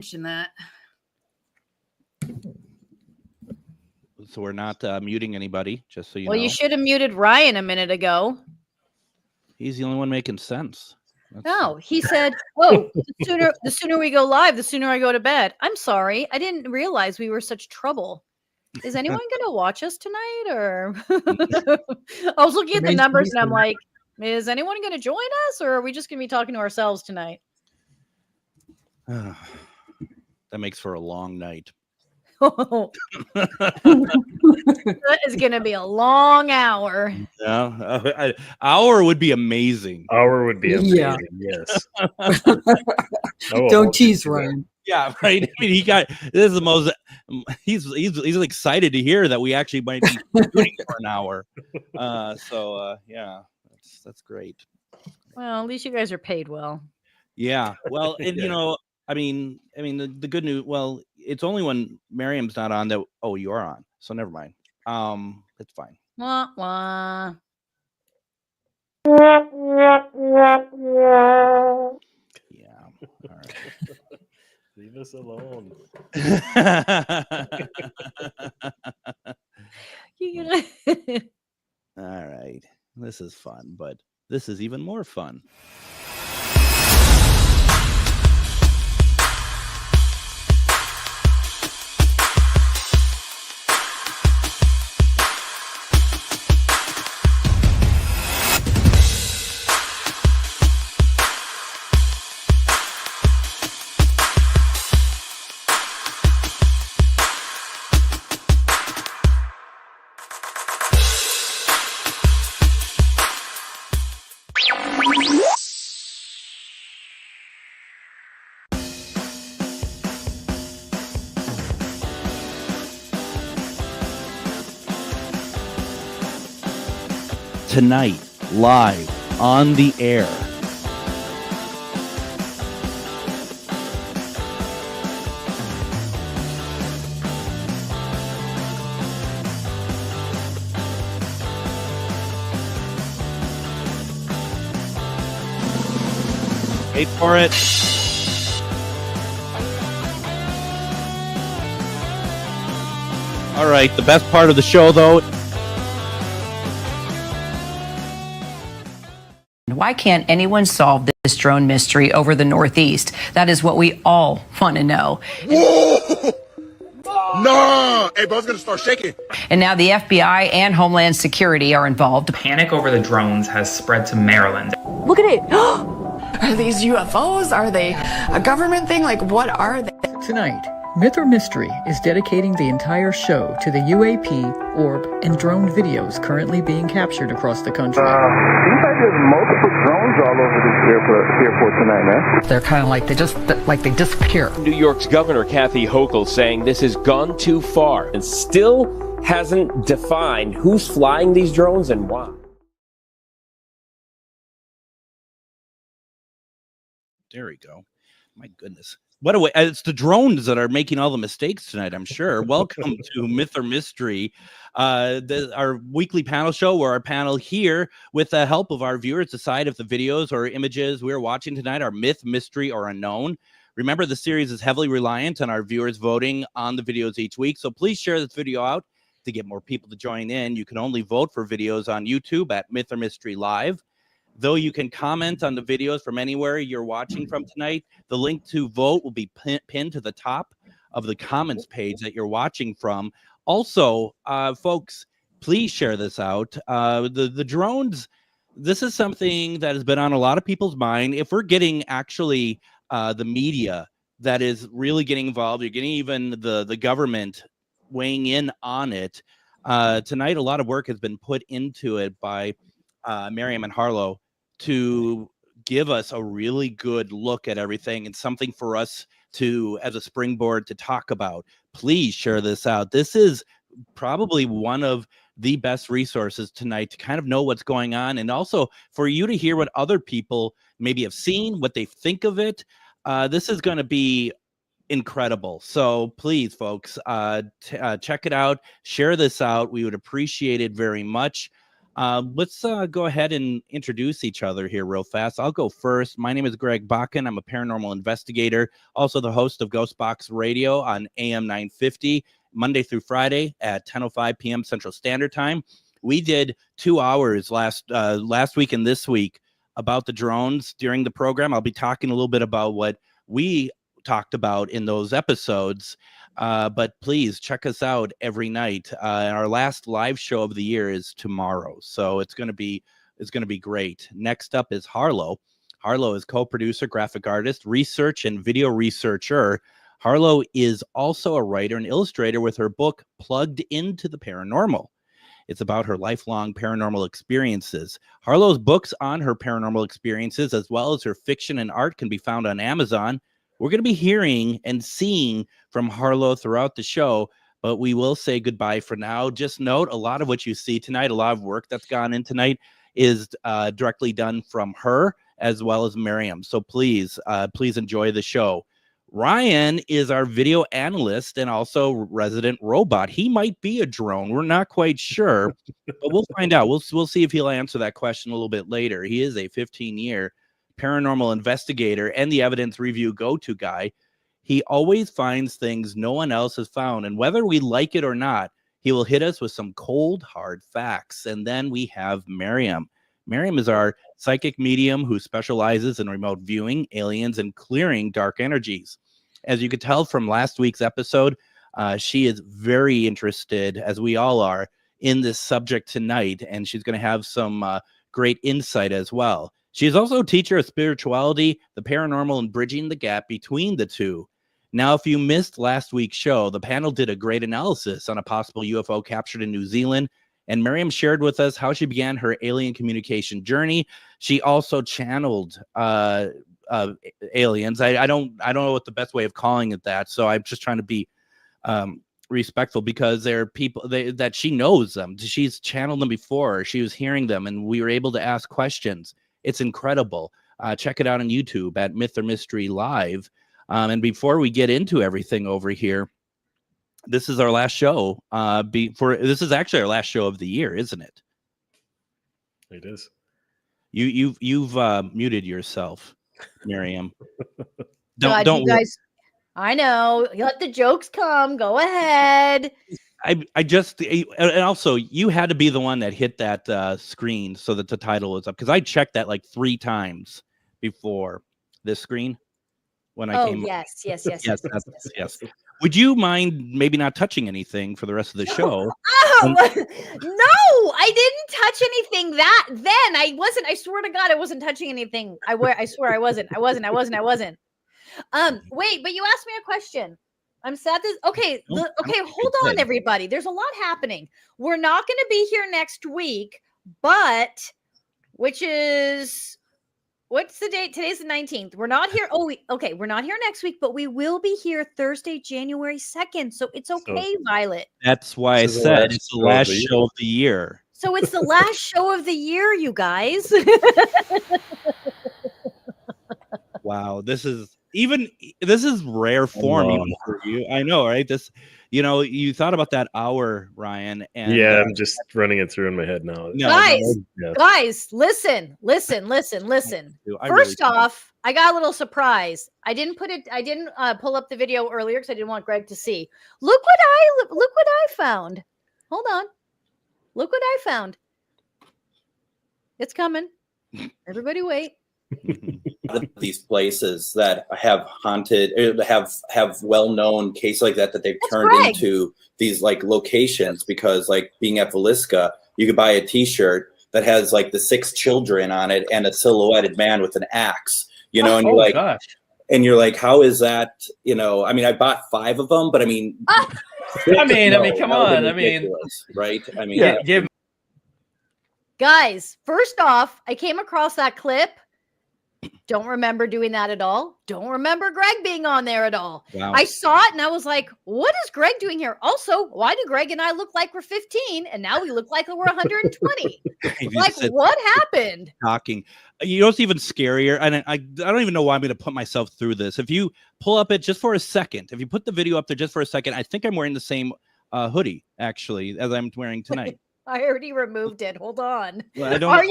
mention that. So we're not muting anybody, just so you know. Well, you should have muted Ryan a minute ago. He's the only one making sense. No, he said, "Oh, the sooner we go live, the sooner I go to bed." I'm sorry, I didn't realize we were such trouble. Is anyone going to watch us tonight? Or I was looking at the numbers and I'm like, is anyone going to join us, or are we just going to be talking to ourselves tonight? That makes for a long night. That is going to be a long hour. Yeah, hour would be amazing. Hour would be amazing. Yeah. Yes. Don't tease Ryan. Yeah, right. I mean, this is the most. He's excited to hear that we actually might be doing it for an hour. Yeah, that's great. Well, at least you guys are paid well. Yeah. Well, and you know, I mean, the good news. Well, it's only when Miriam's not on that. Oh, you are on, so never mind. It's fine. Wah, wah. Yeah. All right. Leave us alone. All right. This is fun, but this is even more fun. Tonight, live on the air. Wait for it. All right, the best part of the show, though. Why can't anyone solve this drone mystery over the Northeast? That is what we all want to know. No! Hey, bro's gonna start shaking. And now the FBI and Homeland Security are involved. Panic over the drones has spread to Maryland. Look at it. Are these UFOs? Are they a government thing? Like, what are they? Tonight, Myth or Mystery is dedicating the entire show to the UAP, orb, and drone videos currently being captured across the country. Seems like there's multiple drones all over this airport tonight, man. They're kind of like they disappear. New York's Governor Kathy Hochul saying this has gone too far and still hasn't defined who's flying these drones and why. There we go. My goodness. What a way. It's the drones that are making all the mistakes tonight, I'm sure. Welcome to Myth or Mystery, our weekly panel show where our panel here, with the help of our viewers, decide if the videos or images we're watching tonight are myth, mystery, or unknown. Remember, the series is heavily reliant on our viewers voting on the videos each week, so please share this video out to get more people to join in. You can only vote for videos on YouTube at Myth or Mystery Live. Though you can comment on the videos from anywhere you're watching from tonight, the link to vote will be pinned to the top of the comments page that you're watching from. Also, folks, please share this out. The drones, this is something that has been on a lot of people's mind. If we're getting actually the media that is really getting involved, you're getting even the government weighing in on it. Tonight, a lot of work has been put into it by Miriam and Harlow to give us a really good look at everything and something for us to, as a springboard, to talk about. Please share this out. This is probably one of the best resources tonight to kind of know what's going on, and also for you to hear what other people maybe have seen, what they think of it. This is going to be incredible. So please, folks, check it out. Share this out. We would appreciate it very much. Let's go ahead and introduce each other here real fast. I'll go first. My name is Greg Bakken. I'm a paranormal investigator, also the host of Ghostbox Radio on AM 950, Monday through Friday at 10:05 p.m. Central Standard Time. We did 2 hours last week and this week about the drones during the program. I'll be talking a little bit about what we talked about in those episodes. But please check us out every night. Our last live show of the year is tomorrow, so it's going to be great. Next up is Harlow. Harlow is co-producer, graphic artist, research and video researcher. Harlow is also a writer and illustrator with her book Plugged into the Paranormal. It's about her lifelong paranormal experiences. Harlow's books on her paranormal experiences, as well as her fiction and art, can be found on Amazon. We're going to be hearing and seeing from Harlow throughout the show, but we will say goodbye for now. Just note, a lot of what you see tonight, a lot of work that's gone in tonight is directly done from her as well as Miriam. So please enjoy the show. Ryan is our video analyst and also resident robot. He might be a drone. We're not quite sure, but we'll find out. We'll see if he'll answer that question a little bit later. He is a 15-year paranormal investigator and the evidence review go-to guy. He always finds things no one else has found, and whether we like it or not, he will hit us with some cold hard facts. And then we have Miriam. Miriam is our psychic medium who specializes in remote viewing, aliens, and clearing dark energies. As you could tell from last week's episode, she is very interested, as we all are, in this subject tonight, and she's going to have some great insight as well. She is also a teacher of spirituality, the paranormal, and bridging the gap between the two. Now, if you missed last week's show, the panel did a great analysis on a possible UFO captured in New Zealand, and Miriam shared with us how she began her alien communication journey. She also channeled aliens. I don't know what the best way of calling it that, so I'm just trying to be respectful, because there are people that she knows them. She's channeled them before. She was hearing them, and we were able to ask questions. It's incredible. Check it out on YouTube at Myth or Mystery Live. And before we get into everything over here, this is our last show. This is actually our last show of the year, isn't it? It is. You've muted yourself, Miriam. God, don't you guys. I know. You let the jokes come. Go ahead. I just, and also you had to be the one that hit that screen so that the title was up, because I checked that like 3 times before this screen when I came. Yes. Yes. Would you mind maybe not touching anything for the rest of the show? No, I didn't touch anything then. I wasn't. I swear to God, I wasn't touching anything. I swear I wasn't. Wait, but you asked me a question. I'm sad. Okay, hold on, everybody. There's a lot happening. We're not going to be here next week, but what's the date? Today's the 19th. We're not here. We're not here next week, but we will be here Thursday, January 2nd. So it's okay, Violet. That's why I said it's the last show of the year. So it's the last show of the year, you guys. Wow, this is rare form even for you. I know, right? You thought about that hour, Ryan, and yeah, I'm just running it through in my head now. Guys, listen. First off, I got a little surprise. I didn't pull up the video earlier because I didn't want Greg to see. Look what I found. Hold on. Look what I found. It's coming. Everybody wait. These places that have haunted, have well-known cases like that they've turned into these like locations, because like being at Villisca, you could buy a t-shirt that has like the 6 children on it and a silhouetted man with an axe, and you're like, gosh. And you're like, how is that? I mean, I bought 5 of them, but I mean, come on. Right? I mean, yeah. Guys, first off, I came across that clip. Don't remember doing that at all. Don't remember Greg being on there at all. Wow. I saw it and I was like, what is Greg doing here? Also, why do Greg and I look like we're 15 and now we look like we're 120? Like, what happened? Talking. You know what's even scarier? And I don't even know why I'm going to put myself through this. If you pull up it just for a second, if you put the video up there just for a second, I think I'm wearing the same hoodie, actually, as I'm wearing tonight. I already removed it. Hold on. Well, I don't. Are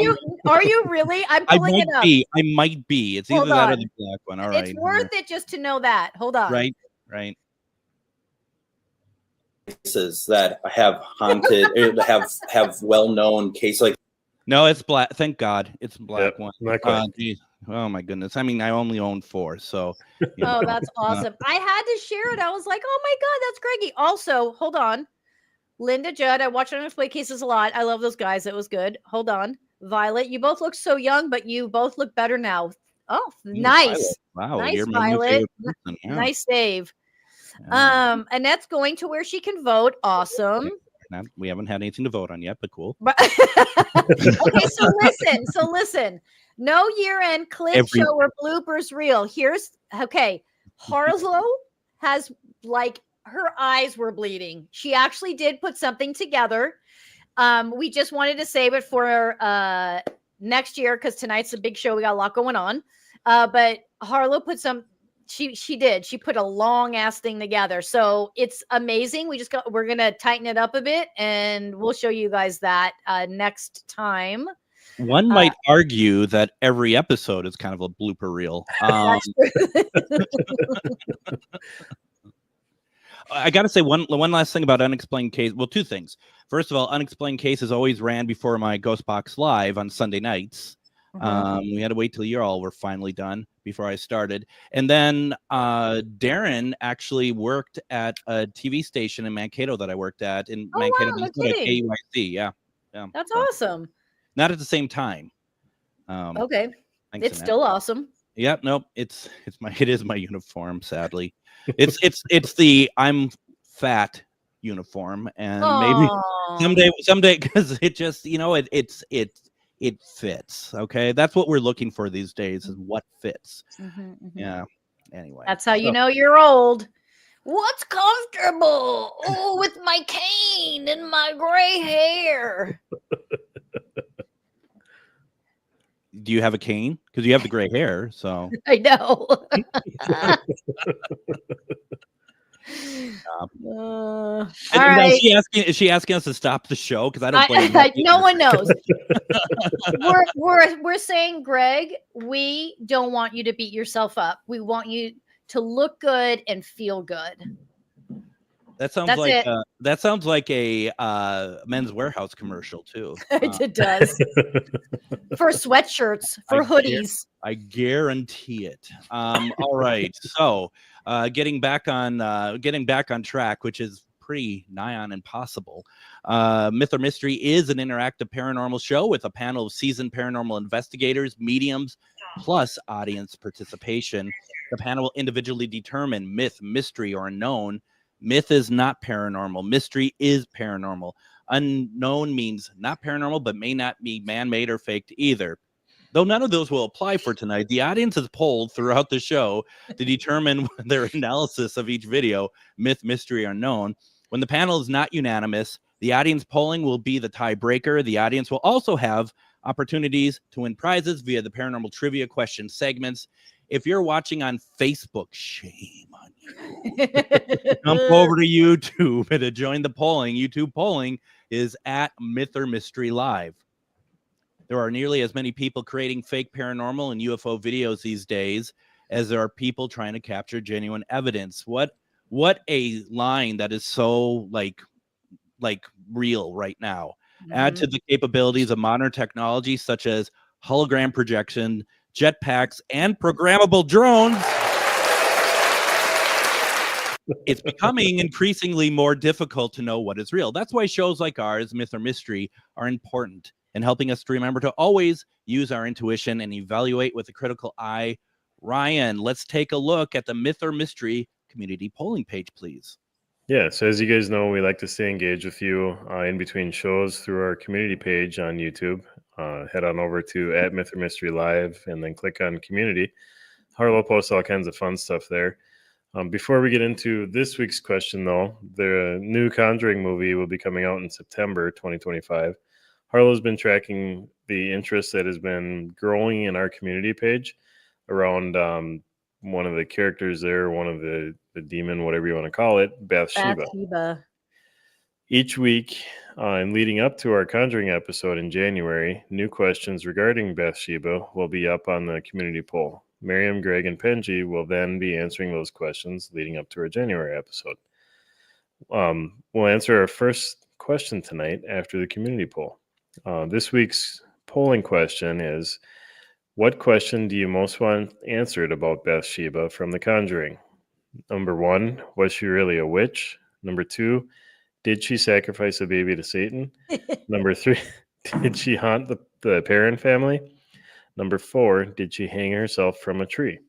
you really? I'm I pulling might it up. be. I might be. It's either Hold that or on. the black one. All It's right. worth it just to know that. Hold on. Right. Right. Cases that have haunted, have well-known case like. No, it's black. Thank God, it's a black Yep, one. not quite. Geez. Oh my goodness. I mean, I only own 4, so. You Oh, know, that's awesome. I had to share it. I was like, oh my God, that's Greggy. Also, hold on. Linda Judd, I watch Unexplained Cases a lot. I love those guys. It was good. Hold on. Violet, you both look so young, but you both look better now. Oh, nice. Wow, Nice, you're my new Violet. favorite person. Yeah. Nice save. Yeah. Annette's going to where she can vote. Awesome. We haven't had anything to vote on yet, but cool. Okay, so listen. No year-end clip show or bloopers reel. Here's okay. Harlow has like her eyes were bleeding. She actually did put something together. We just wanted to save it for next year because tonight's a big show. We got a lot going on. But Harlow put some. She did. She put a long ass thing together. So it's amazing. We're gonna tighten it up a bit, and we'll show you guys that next time. One might argue that every episode is kind of a blooper reel. I got to say one last thing about Unexplained Case. Well, 2 things. First of all, Unexplained Cases always ran before my Ghost Box Live on Sunday nights. We had to wait till you all were finally done before I started. And then Darren actually worked at a TV station in Mankato that I worked at in Mankato, Minnesota, KUIC. Yeah. That's awesome. Not at the same time. Okay. It's still awesome. Yep. Nope. It is my uniform. Sadly, it's the I'm fat uniform, and maybe someday because it just it fits. Okay, that's what we're looking for these days is what fits. Yeah. Anyway, that's how you know you're old. What's comfortable? Oh, with my cane and my gray hair. Do you have a cane? Because you have the gray hair, so I know. All right. Is she asking us to stop the show? Because I don't blame you. No one knows. we're saying, Greg, we don't want you to beat yourself up. We want you to look good and feel good. That sounds like a Men's Warehouse commercial too. It does. For sweatshirts, for hoodies. I guarantee it. All right. So getting back on track, which is pretty nigh on impossible. Myth or Mystery is an interactive paranormal show with a panel of seasoned paranormal investigators, mediums, plus audience participation. The panel will individually determine myth, mystery, or unknown. Myth is not paranormal. Mystery is paranormal. Unknown means not paranormal, but may not be man-made or faked either. Though none of those will apply for tonight, the audience is polled throughout the show to determine their analysis of each video, myth, mystery, or unknown. When the panel is not unanimous, the audience polling will be the tiebreaker. The audience will also have opportunities to win prizes via the paranormal trivia question segments. If you're watching on Facebook, shame on you. Jump over to YouTube and to join the polling. YouTube polling is at Myth or Mystery Live. There are nearly as many people creating fake paranormal and UFO videos these days as there are people trying to capture genuine evidence. What a line that is so like real right now. Add to the capabilities of modern technology such as hologram projection, jetpacks, and programmable drones. It's becoming increasingly more difficult to know what is real. That's why shows like ours, Myth or Mystery, are important in helping us to remember to always use our intuition and evaluate with a critical eye. Ryan, let's take a look at the Myth or Mystery community polling page, please. Yeah, so as you guys know, we like to stay engaged with you in between shows through our community page on YouTube. Head on over to @Myth or Mystery Live and then click on community. Harlow posts all kinds of fun stuff there. Before we get into this week's question, though, the new Conjuring movie will be coming out in September 2025. Harlow's been tracking the interest that has been growing in our community page around one of the characters there, one of the demon, whatever you want to call it, Bathsheba. Each week, and leading up to our Conjuring episode in January, new questions regarding Bathsheba will be up on the community poll. Miriam, Greg, and Penji will then be answering those questions leading up to our January episode. We'll answer our first question tonight after the community poll. This week's polling question is, what question do you most want answered about Bathsheba from The Conjuring? Number 1, was she really a witch? Number 2, did she sacrifice a baby to Satan? Number 3, did she haunt the Perrin family? Number 4, did she hang herself from a tree?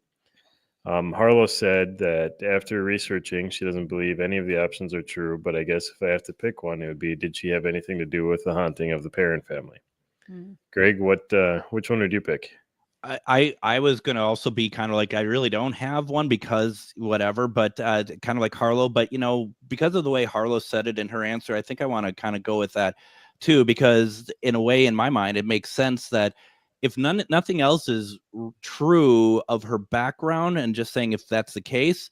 Harlow said that after researching, she doesn't believe any of the options are true, but I guess if I have to pick one, it would be, did she have anything to do with the haunting of the Perrin family? Greg, which one would you pick? I was going to also be kind of like, I really don't have one because whatever, but kind of like Harlow, but because of the way Harlow said it in her answer, I think I want to kind of go with that too, because in a way, in my mind, it makes sense that if nothing else is true of her background, and just saying if that's the case,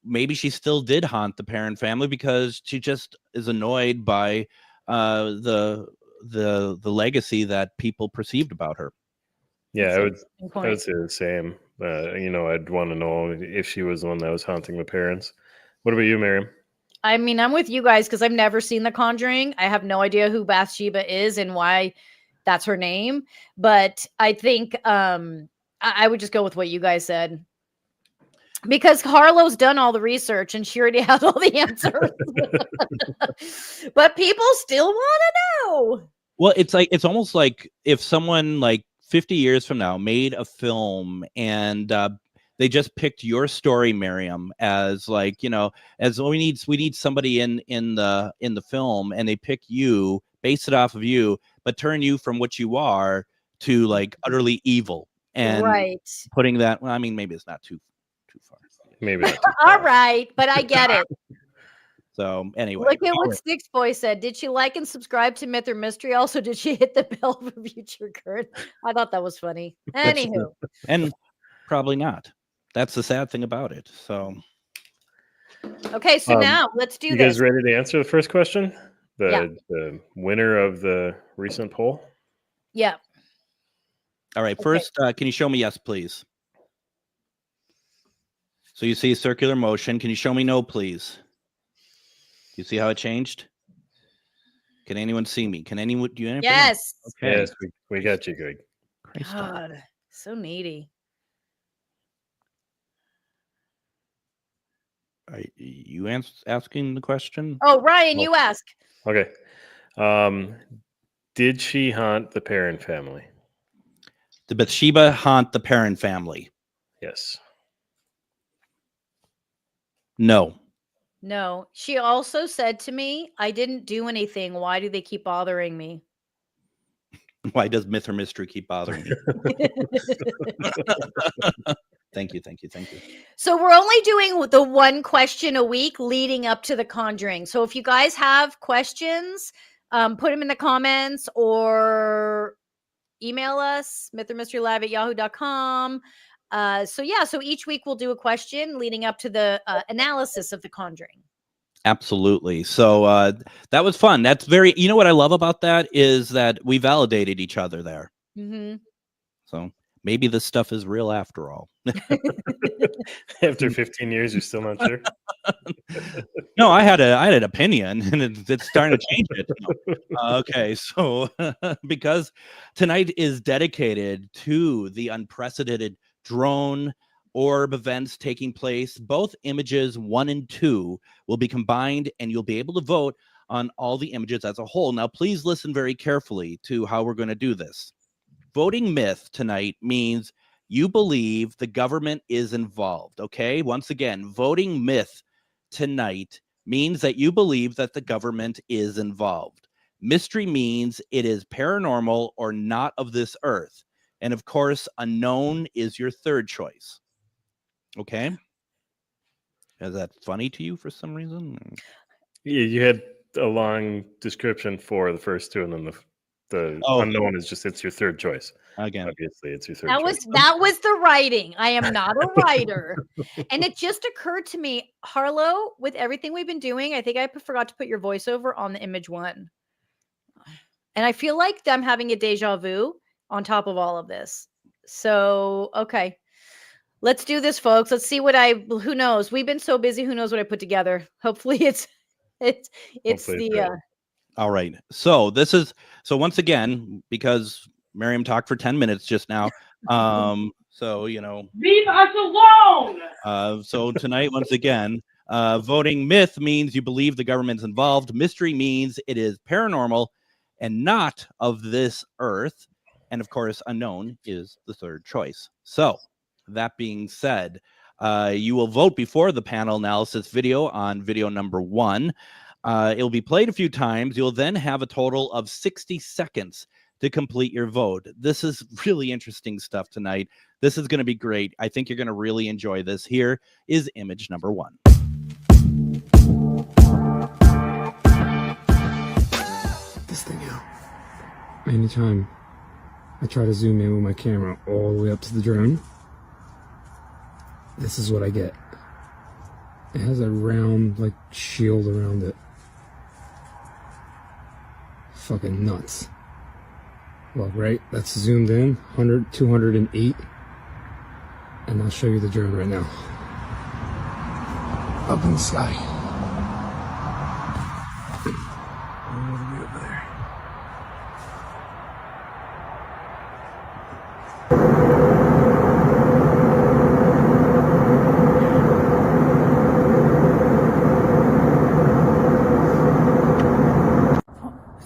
maybe she still did haunt the Perrin family because she just is annoyed by the legacy that people perceived about her. Yeah, I would say the same. I'd want to know if she was the one that was haunting the parents. What about you, Miriam? I mean, I'm with you guys because I've never seen The Conjuring. I have no idea who Bathsheba is and why that's her name. But I think I would just go with what you guys said. Because Harlow's done all the research and she already has all the answers. But people still want to know. Well, it's almost like if someone like 50 years from now made a film and they just picked your story, Miriam, as like, as we need somebody in the film, and they pick you, base it off of you, but turn you from what you are to like utterly evil, and putting that, well, I mean, maybe it's not too far. Maybe not too far. All right, but I get it. So anyway, look at what Six Boy said. Did she like and subscribe to Myth or Mystery? Also, did she hit the bell for future current? I thought that was funny. Anywho, and probably not. That's the sad thing about it. So okay, so now let's do you this. guys ready to answer the first question? The winner of the recent poll? Yeah. All right. First, can you show me yes, please? So you see circular motion. Can you show me no, please? You see how it changed? Can anyone see me? Can anyone do anything? Yes. Okay. Yes, we got you, Greg. God, so needy. Are you asking the question? Oh, Ryan, you ask. Okay. Did she haunt the Perrin family? Did Bathsheba haunt the Perrin family? Yes. No. No. She also said to me, I didn't do anything. Why do they keep bothering me? Why does Myth or Mystery keep bothering me? Thank you. So we're only doing the one question a week leading up to The Conjuring. So if you guys have questions, put them in the comments or email us, mythormysterylive@yahoo.com. So each week we'll do a question leading up to the analysis of The Conjuring. Absolutely. So that was fun. That's very, what I love about that is that we validated each other there. Mm-hmm. So maybe this stuff is real after all. After 15 years, you're still not sure? No, I had an opinion, and it's starting to change it. Okay, so because tonight is dedicated to the unprecedented drone orb events taking place, both images 1 and 2 will be combined, and you'll be able to vote on all the images as a whole. Now, please listen very carefully to how we're going to do this. Voting myth tonight means you believe the government is involved, okay? Once again, voting myth tonight means that you believe that the government is involved. Mystery means it is paranormal or not of this earth. And of course, unknown is your third choice. Okay? Is that funny to you for some reason? Yeah, you had a long description for the first two, and then the The Oh. unknown is just, it's your third choice. Again. Obviously, it's your third That choice. was the writing. I am not a writer. And it just occurred to me, Harlow, with everything we've been doing, I think I forgot to put your voiceover on the image one. And I feel like I'm having a deja vu on top of all of this. So, okay. Let's do this, folks. Let's see who knows? We've been so busy. Who knows what I put together? Hopefully it's Hopefully it's right. All right. So once again, because Miriam talked for 10 minutes just now. So, Leave us alone. So tonight, once again, voting myth means you believe the government's involved. Mystery means it is paranormal and not of this earth. And of course, unknown is the third choice. So that being said, you will vote before the panel analysis video on video number 1. It'll be played a few times. You'll then have a total of 60 seconds to complete your vote. This is really interesting stuff tonight. This is going to be great. I think you're going to really enjoy this. Here is image number 1. This thing out. Anytime I try to zoom in with my camera all the way up to the drone, this is what I get. It has a round, like, shield around it. Fucking nuts. Well, right, that's zoomed in, 100, 208. And I'll show you the drone right now. Up in the sky. All the way over there.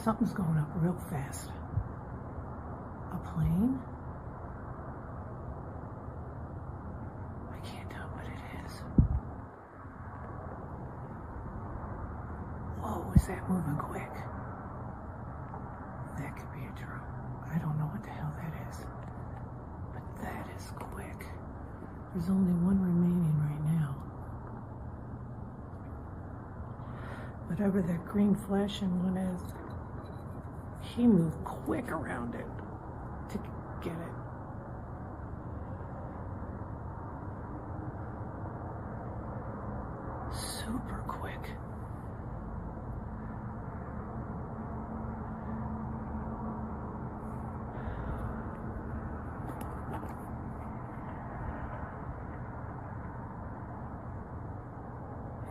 Something's going up real fast. A plane? I can't tell what it is. Whoa, is that moving quick? That could be a drone. I don't know what the hell that is. But that is quick. There's only one remaining right now. Whatever that green flashing one is, he moved quick around it to get it. Super quick.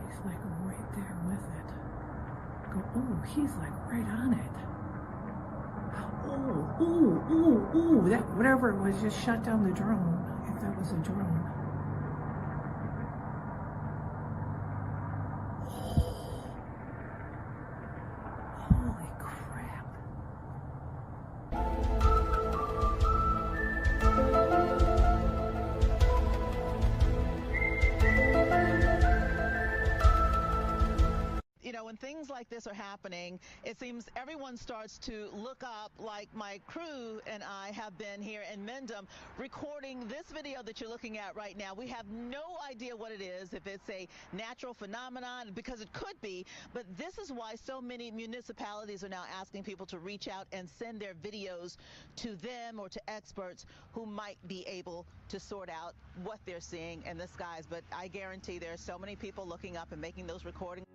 He's like right there with it. Oh, he's like right on it. Ooh, that whatever it was just shut down the drone, if that was a drone. Holy crap. You know, when things like this are happening, it seems everyone starts to look up, like my crew and I have been here in Mendham recording this video that you're looking at right now. We have no idea what it is, if it's a natural phenomenon, because it could be, but this is why so many municipalities are now asking people to reach out and send their videos to them or to experts who might be able to sort out what they're seeing in the skies. But I guarantee there are so many people looking up and making those recordings.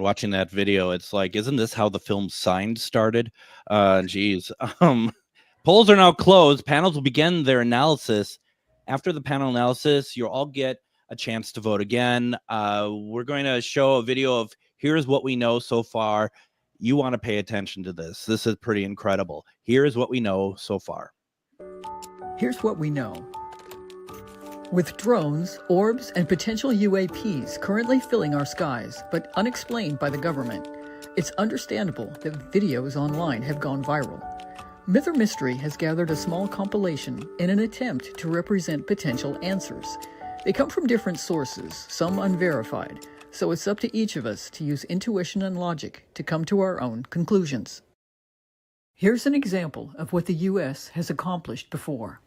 man, watching that video, it's like, isn't this how the film Signed started? Geez. Polls are now closed. Panels will begin their analysis. After the panel analysis, you'll all get a chance to vote again. We're going to show a video of here's what we know so far. You want to pay attention to this. This is pretty incredible. Here's what we know so far. Here's what we know. With drones, orbs, and potential UAPs currently filling our skies, but unexplained by the government, it's understandable that videos online have gone viral. Myth or Mystery has gathered a small compilation in an attempt to represent potential answers. They come from different sources, some unverified, so it's up to each of us to use intuition and logic to come to our own conclusions. Here's an example of what the U.S. has accomplished before.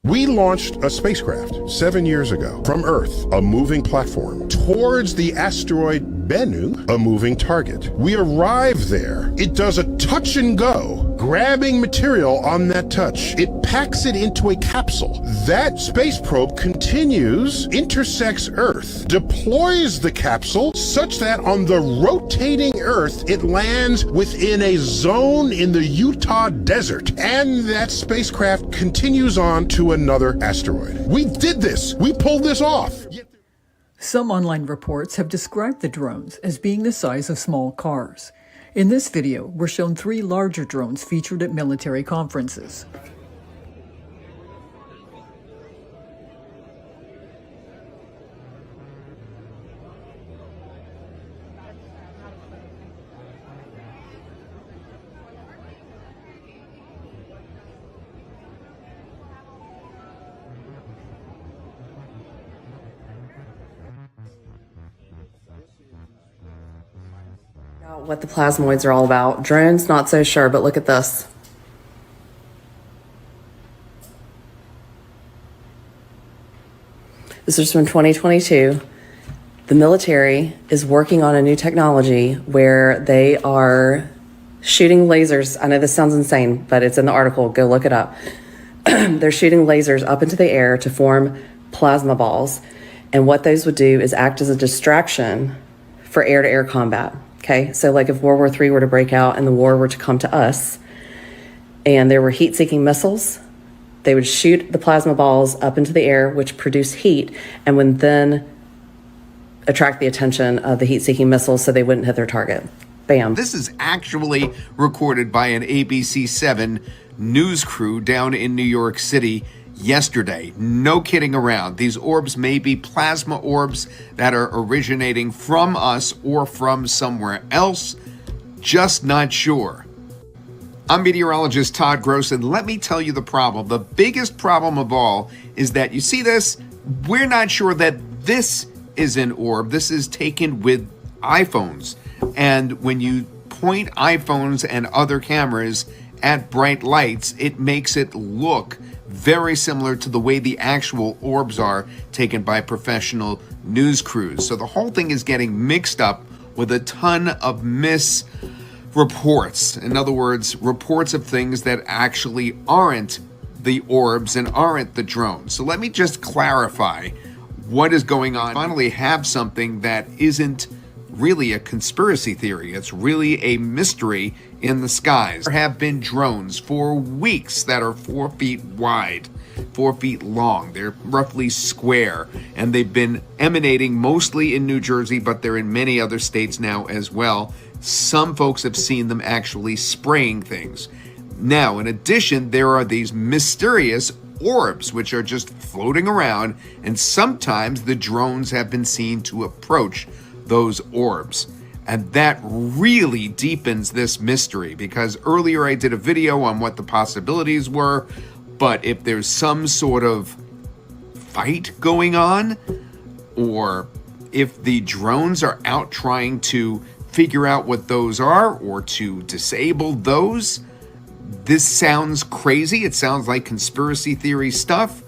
We launched a spacecraft 7 years ago from Earth, a moving platform, towards the asteroid Bennu, a moving target. We arrive there. It does a touch and go, grabbing material on that touch. It packs it into a capsule. That space probe continues, intersects Earth, deploys the capsule such that on the rotating Earth, it lands within a zone in the Utah desert. And that spacecraft continues on to another asteroid. We did this. We pulled this off. Some online reports have described the drones as being the size of small cars. In this video, we're shown 3 larger drones featured at military conferences. What the plasmoids are all about. Drones, not so sure, but look at this. This is from 2022. The military is working on a new technology where they are shooting lasers. I know this sounds insane, but it's in the article. Go look it up. They're shooting lasers up into the air to form plasma balls. And what those would do is act as a distraction for air-to-air combat. Okay, so like if World War III were to break out and the war were to come to us and there were heat-seeking missiles, they would shoot the plasma balls up into the air, which produce heat, and would then attract the attention of the heat-seeking missiles so they wouldn't hit their target. Bam. This is actually recorded by an ABC7 news crew down in New York City yesterday. No kidding around. These orbs may be plasma orbs that are originating from us or from somewhere else. Just not sure. I'm meteorologist Todd Gross, and let me tell you the problem. The biggest problem of all is that you see this, we're not sure that this is an orb. This is taken with iPhones. And when you point iPhones and other cameras at bright lights, it makes it look very similar to the way the actual orbs are taken by professional news crews. So the whole thing is getting mixed up with a ton of misreports. In other words, reports of things that actually aren't the orbs and aren't the drones. So let me just clarify what is going on. Finally have something that isn't really a conspiracy theory. It's really a mystery in the skies. There have been drones for weeks that are 4 feet wide, 4 feet long. They're roughly square, and they've been emanating mostly in New Jersey, but they're in many other states now as well. Some folks have seen them actually spraying things. Now, in addition, there are these mysterious orbs, which are just floating around, and sometimes the drones have been seen to approach those orbs. And that really deepens this mystery, because earlier I did a video on what the possibilities were, but if there's some sort of fight going on, or if the drones are out trying to figure out what those are or to disable those, this sounds crazy. It sounds like conspiracy theory stuff,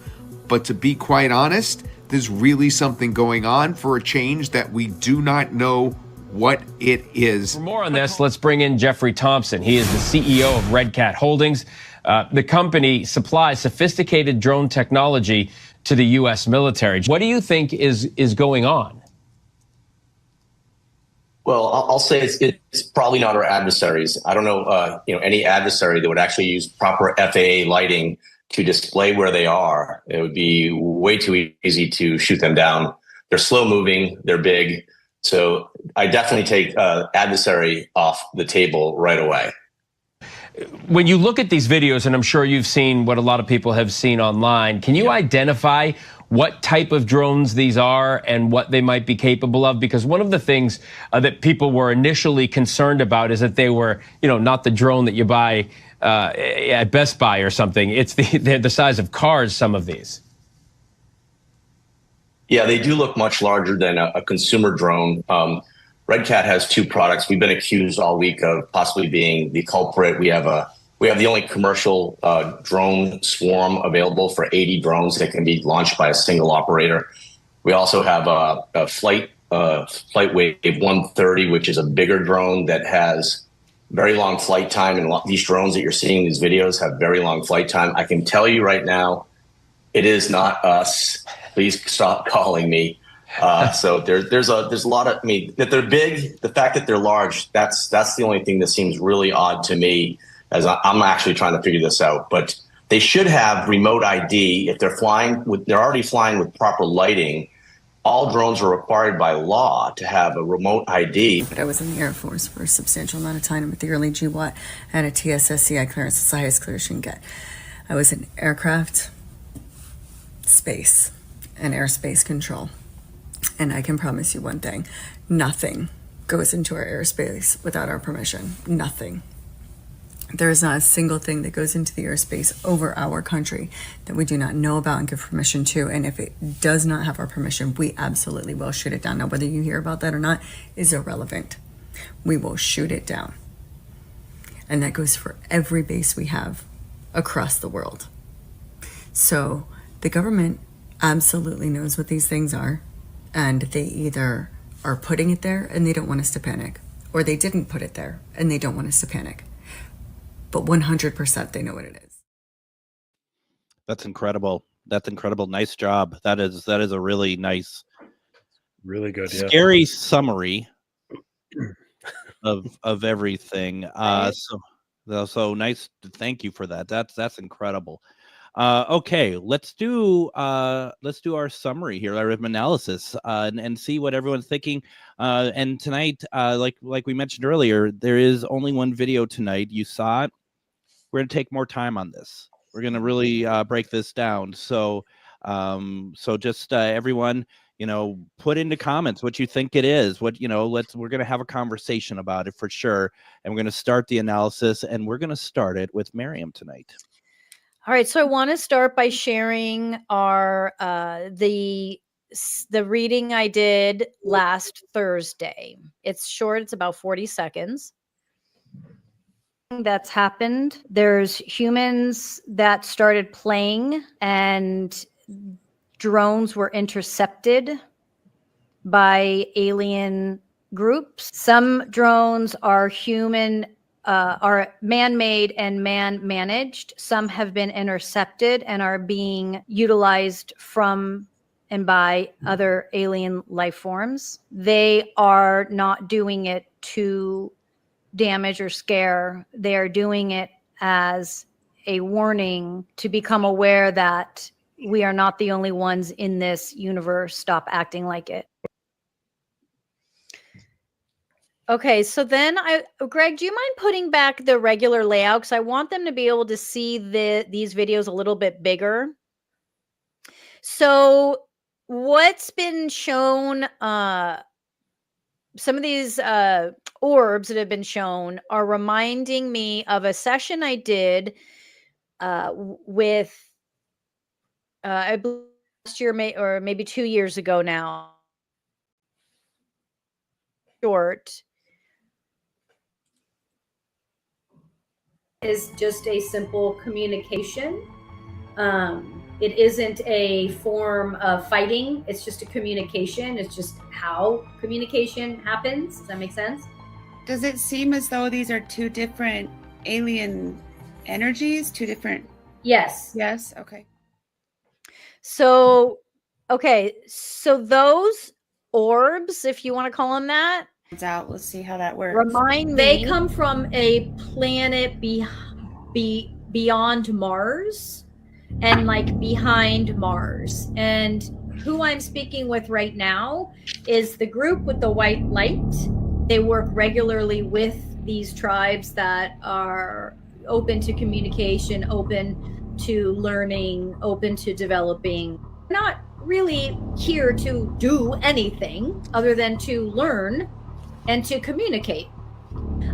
but to be quite honest, there's really something going on for a change that we do not know what it is. For more on this, let's bring in Jeffrey Thompson. He is the CEO of Red Cat Holdings. The company supplies sophisticated drone technology to the U.S. military. What do you think is going on? Well, I'll say it's probably not our adversaries. I don't know, any adversary that would actually use proper FAA lighting to display where they are. It would be way too easy to shoot them down. They're slow moving. They're big. So I definitely take adversary off the table right away. When you look at these videos, and I'm sure you've seen what a lot of people have seen online, can you identify what type of drones these are and what they might be capable of? Because one of the things that people were initially concerned about is that they were, not the drone that you buy at Best Buy or something. It's the size of cars, some of these. Yeah, they do look much larger than a consumer drone. Red Cat has two products. We've been accused all week of possibly being the culprit. We have the only commercial drone swarm available for 80 drones that can be launched by a single operator. We also have a Flight Wave 130, which is a bigger drone that has very long flight time. And these drones that you're seeing in these videos have very long flight time. I can tell you right now, it is not us. Please stop calling me. So there's a lot of, that they're big, the fact that they're large, that's the only thing that seems really odd to me, as I'm actually trying to figure this out. But they should have remote ID if they're already flying with proper lighting. All drones are required by law to have a remote ID. But I was in the Air Force for a substantial amount of time with the early GWAT. I had a TSSCI clearance. It's the highest clearance you can get. I was in aircraft, space, and airspace control. And I can promise you one thing, nothing goes into our airspace without our permission. Nothing. There is not a single thing that goes into the airspace over our country that we do not know about and give permission to. And if it does not have our permission, we absolutely will shoot it down. Now, whether you hear about that or not is irrelevant. We will shoot it down. And that goes for every base we have across the world. So the government absolutely knows what these things are. And they either are putting it there and they don't want us to panic, or they didn't put it there and they don't want us to panic. But 100% they know what it is. That's incredible. That's incredible. Nice job. That is a really nice, really good, scary summary of everything. So nice. Thank you for that. That's incredible. Okay, let's do our summary here, our analysis, and see what everyone's thinking. And tonight, like we mentioned earlier, there is only one video tonight. You saw it. We're going to take more time on this. We're going to really break this down. So just everyone, put into comments what you think it is. We're going to have a conversation about it for sure. And we're going to start the analysis, and we're going to start it with Miriam tonight. All right, so I want to start by sharing our the reading I did last Thursday. It's short; it's about 40 seconds. That's happened. There's humans that started playing, and drones were intercepted by alien groups. Some drones are are man-made and man-managed. Some have been intercepted and are being utilized from and by other alien life forms. They are not doing it to damage or scare. They are doing it as a warning to become aware that we are not the only ones in this universe. Stop acting like it. Okay, so then Greg, do you mind putting back the regular layout? Because I want them to be able to see these videos a little bit bigger. So what's been shown, some of these orbs that have been shown are reminding me of a session I did with, I believe last year or maybe 2 years ago now. Short. Is just a simple communication. It isn't a form of fighting. It's just a communication. It's just how communication happens. Does that make sense? Does it seem as though these are two different alien energies? Two different? Yes. Yes. Okay. So, okay. So those orbs, if you want to call them that, out. Let's see how that works. Remind me. They come from a planet beyond Mars and like behind Mars. And who I'm speaking with right now is the group with the white light. They work regularly with these tribes that are open to communication, open to learning, open to developing. Not really here to do anything other than to learn and to communicate.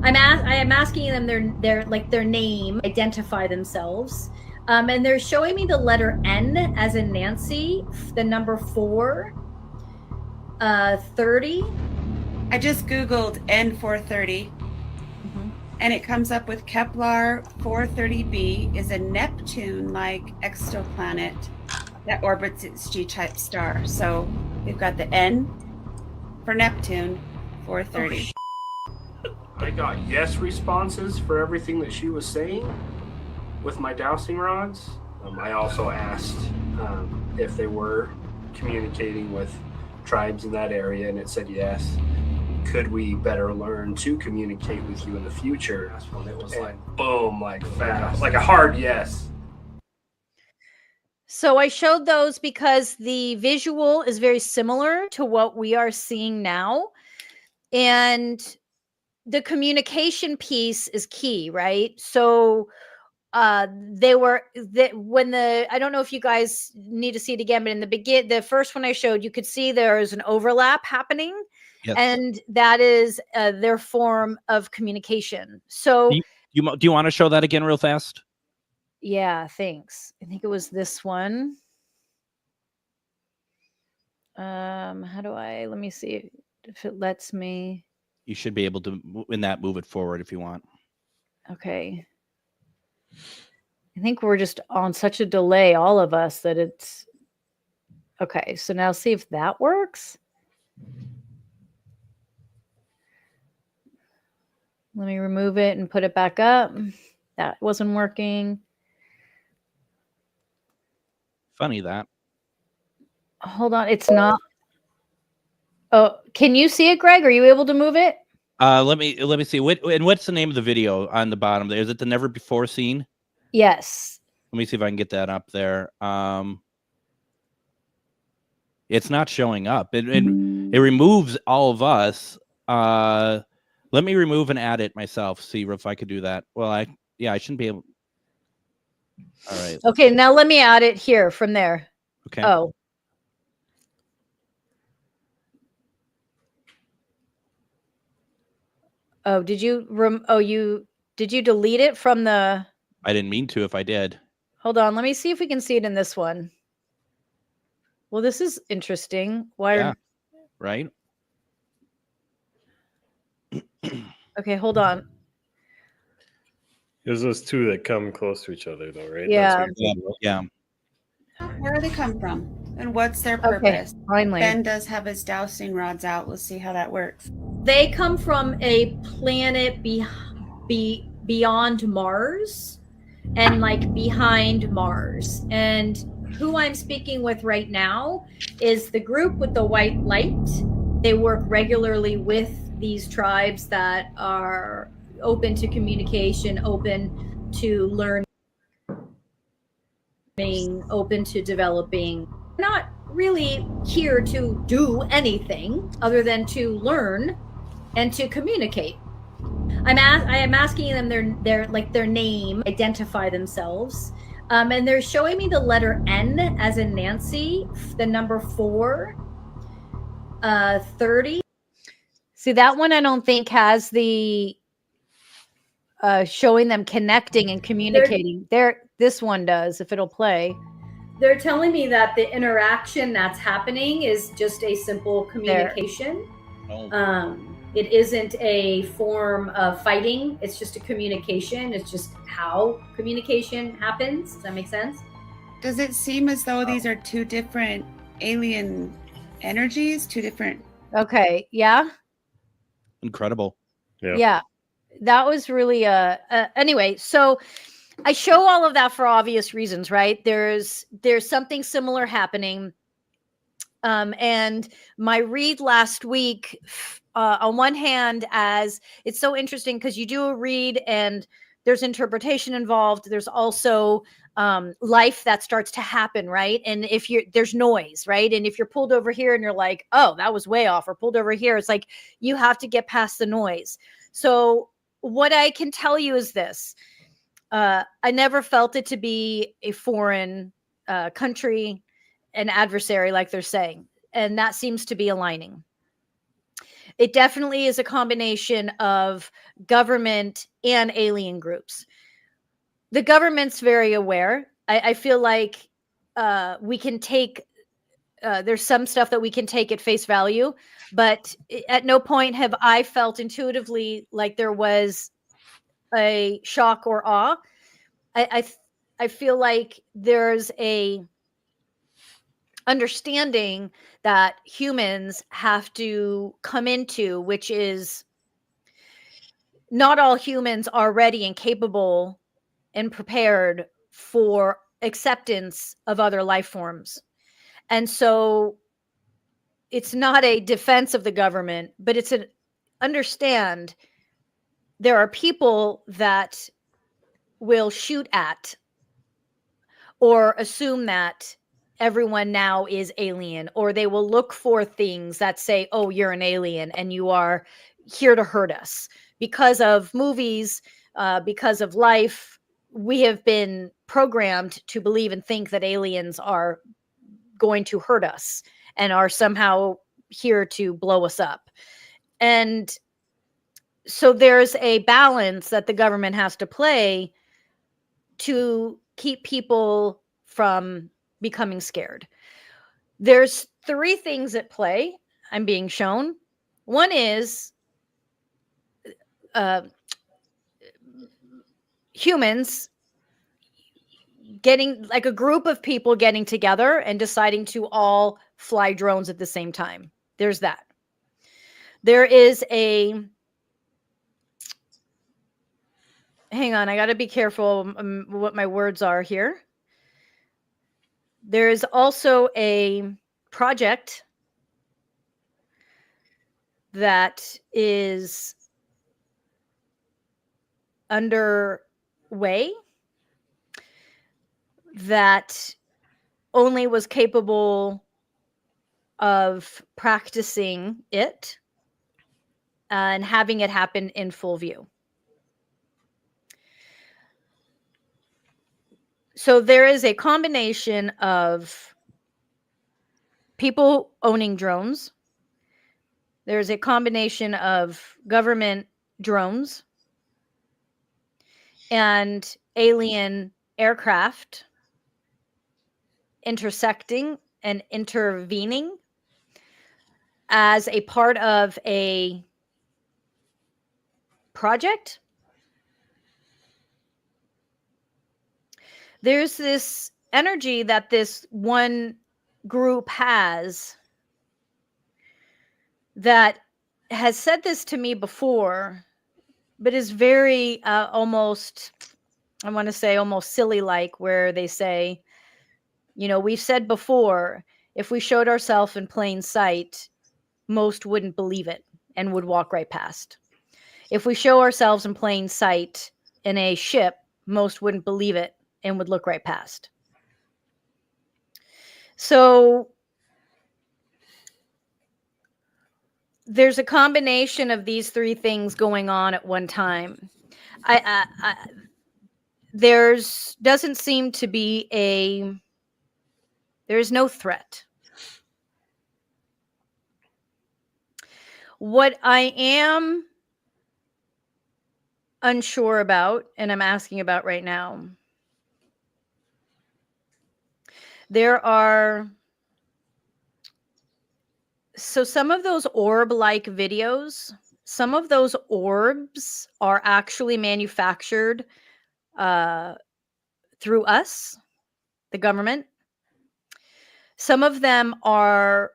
I am asking them their name, identify themselves, and they're showing me the letter N as in Nancy, the number 4, 30. I just Googled N430, and it comes up with Kepler 430b is a Neptune-like exoplanet that orbits its G-type star. So we've got the N for Neptune, 430. I got yes responses for everything that she was saying with my dowsing rods. I also asked if they were communicating with tribes in that area, and it said yes. Could we better learn to communicate with you in the future? That's when it was like boom, like fast, like a hard yes. So I showed those because the visual is very similar to what we are seeing now. And the communication piece is key, right? So I don't know if you guys need to see it again, but in the first one I showed, you could see there is an overlap happening. Yes. And that is their form of communication. So do you want to show that again real fast? Yeah, thanks. I think it was this one. Let me see if it lets me. You should be able to move it forward if you want. Okay. I think we're just on such a delay, all of us, that it's okay. So now see if that works. Let me remove it and put it back up. That wasn't working. Funny that. Hold on, it's not. Oh, can you see it, Greg? Are you able to move it? Let me see. What's the name of the video on the bottom there? Is it the never before scene? Yes. Let me see if I can get that up there. It's not showing up. It removes all of us. Let me remove and add it myself. See if I could do that. Well, I shouldn't be able. All right. Okay, now let me add it here from there. Okay. Oh. Oh, did you delete it from the? I didn't mean to. If I did. Hold on. Let me see if we can see it in this one. Well, this is interesting. Why? Yeah. Right. Okay, hold on. There's those two that come close to each other, though, right? Yeah. Yeah. Where do they come from? And what's their purpose? Okay, finally. Ben does have his dowsing rods out. Let's see how that works. They come from a planet beyond Mars and like behind Mars. And who I'm speaking with right now is the group with the white light. They work regularly with these tribes that are open to communication, open to learning, open to developing. Not really here to do anything other than to learn and to communicate. I am asking them their name, identify themselves, and they're showing me the letter N as in Nancy, the number 4, 30. See, that one I don't think has the showing them connecting and communicating. This one does, if it'll play. They're telling me that the interaction that's happening is just a simple communication. It isn't a form of fighting. It's just a communication. It's just how communication happens. Does that make sense? Does it seem as though these are two different alien energies? Two different. Okay. Yeah. Incredible. Yeah. That was really anyway. So I show all of that for obvious reasons, right? There's something similar happening. And my read last week on one hand, as it's so interesting because you do a read and there's interpretation involved. There's also life that starts to happen, right? And if there's noise, right? And if you're pulled over here and you're like, oh, that was way off, or pulled over here, it's like you have to get past the noise. So what I can tell you is this. I never felt it to be a foreign country, an adversary, like they're saying. And that seems to be aligning. It definitely is a combination of government and alien groups. The government's very aware. I feel like we can take, there's some stuff that we can take at face value, but at no point have I felt intuitively like there was a shock or awe. I feel like there's a understanding that humans have to come into, which is not all humans are ready and capable and prepared for acceptance of other life forms. And so it's not a defense of the government, but it's an understand there are people that will shoot at or assume that everyone now is alien, or they will look for things that say, oh, you're an alien and you are here to hurt us. Because of movies, because of life, we have been programmed to believe and think that aliens are going to hurt us and are somehow here to blow us up. And so there's a balance that the government has to play to keep people from becoming scared. There's three things at play I'm being shown. One is humans getting, like a group of people getting together and deciding to all fly drones at the same time. There's that. There is a, hang on, I got to be careful what my words are here. There is also a project that is underway that only was capable of practicing it and having it happen in full view. So there is a combination of people owning drones. There's a combination of government drones and alien aircraft intersecting and intervening as a part of a project. There's this energy that this one group has that has said this to me before, but is very almost, I want to say almost silly like, where they say, you know, we've said before, if we showed ourselves in plain sight, most wouldn't believe it and would walk right past. If we show ourselves in plain sight in a ship, most wouldn't believe it and would look right past. So there's a combination of these three things going on at one time. There's doesn't seem to be there's no threat. What I am unsure about, and I'm asking about right now, there are, so some of those orb-like videos, some of those orbs are actually manufactured through us, the government. Some of them are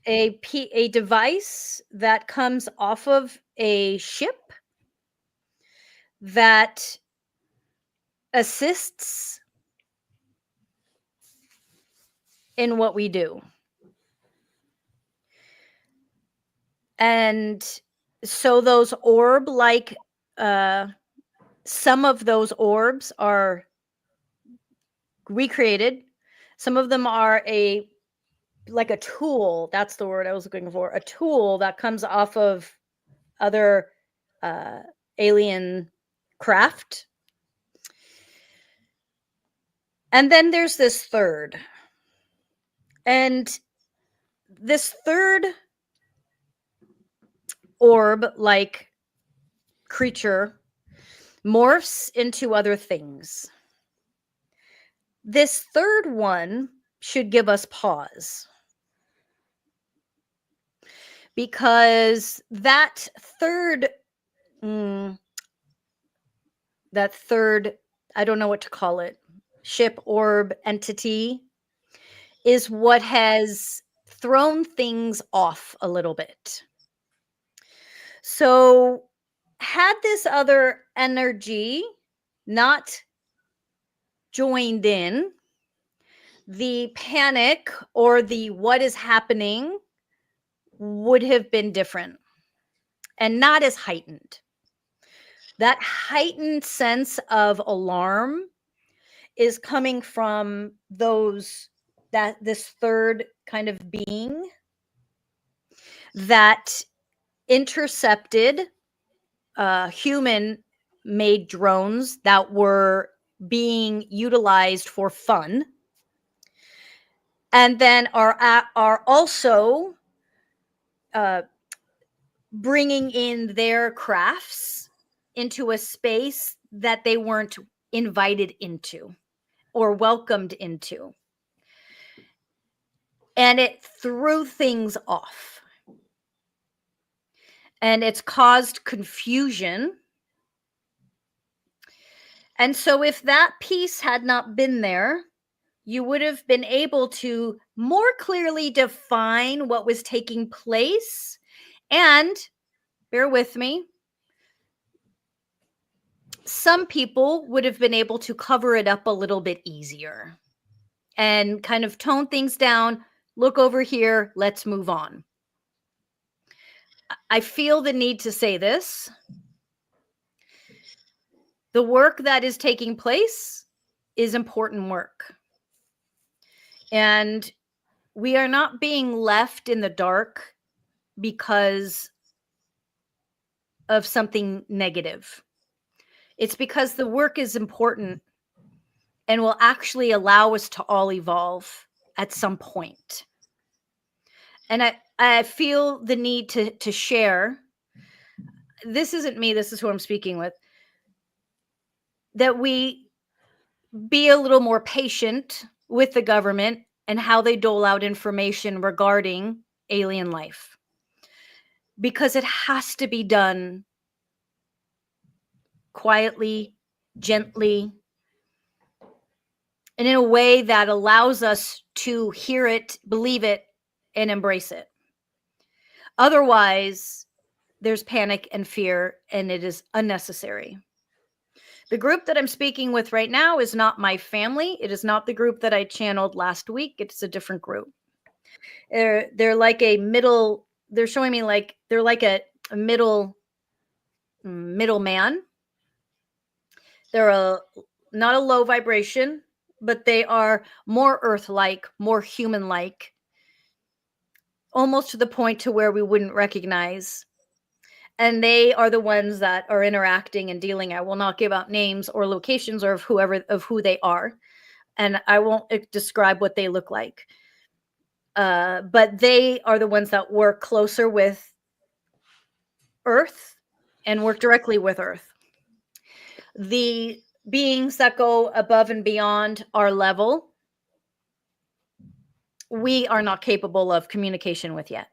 a device that comes off of a ship that assists in what we do. And so those orb-like, some of those orbs are recreated. Some of them are like a tool. That's the word I was looking for. A tool that comes off of other alien craft. And then there's this third. And this third orb-like creature morphs into other things. This third one should give us pause. Because that third, I don't know what to call it, ship, orb, entity, is what has thrown things off a little bit. So had this other energy not joined in, the panic or the what is happening would have been different and not as heightened. That heightened sense of alarm is coming from this third kind of being that intercepted human-made drones that were being utilized for fun, and then are also bringing in their crafts into a space that they weren't invited into or welcomed into. And it threw things off. And it's caused confusion. And so if that piece had not been there, you would have been able to more clearly define what was taking place. And bear with me, some people would have been able to cover it up a little bit easier and kind of tone things down. Look over here. Let's move on. I feel the need to say this. The work that is taking place is important work. And we are not being left in the dark because of something negative. It's because the work is important and will actually allow us to all evolve at some point. And I feel the need to share. This isn't me, this is who I'm speaking with. That we be a little more patient with the government and how they dole out information regarding alien life. Because it has to be done quietly, gently, and in a way that allows us to hear it, believe it, and embrace it. Otherwise, there's panic and fear, and it is unnecessary. The group that I'm speaking with right now is not my family. It is not the group that I channeled last week. It's a different group. They're like a middle, they're showing me like, they're like a middleman. They're not a low vibration, but they are more earth-like, more human-like, almost to the point to where we wouldn't recognize. And they are the ones that are interacting and dealing. I will not give out names or locations or of who they are. And I won't describe what they look like. But they are the ones that work closer with Earth and work directly with Earth. The beings that go above and beyond our level, we are not capable of communication with yet.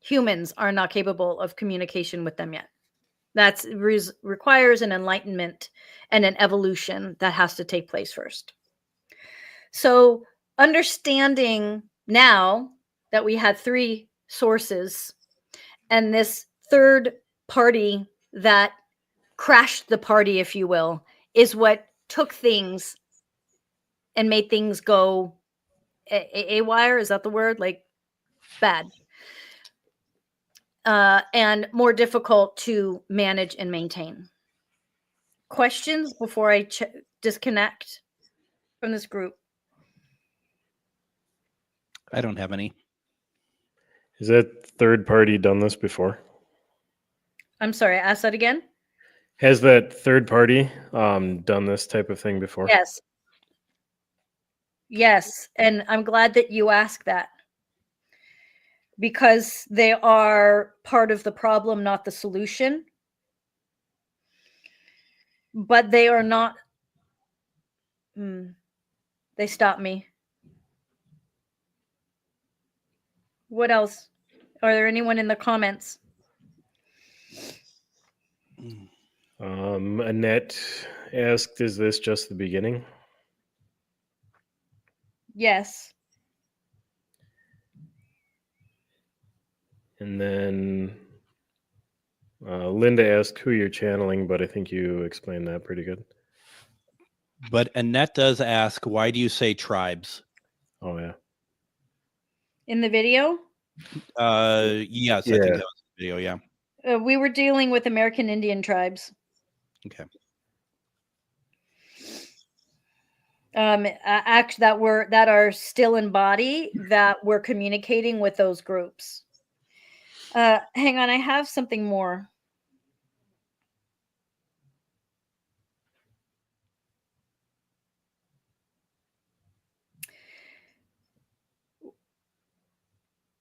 Humans are not capable of communication with them yet. That requires an enlightenment and an evolution that has to take place first. So understanding now that we had 3 sources and this third party that crashed the party, if you will, is what took things and made things go wire, is that the word? Like bad. And more difficult to manage and maintain. Questions before I disconnect from this group? I don't have any. Has that third party done this before? I'm sorry, ask that again. Has that third party done this type of thing before? Yes. Yes, and I'm glad that you asked that, because they are part of the problem, not the solution. But they are not. They stopped me. What else? Are there anyone in the comments? Annette asked, is this just the beginning? Yes. And then Linda asked who you're channeling, but I think you explained that pretty good. But Annette does ask, why do you say tribes? Oh, yeah. In the video? Yes, I think that was the video, yeah. We were dealing with American Indian tribes. Okay. That are still in body, that we're communicating with those groups. Hang on, I have something more.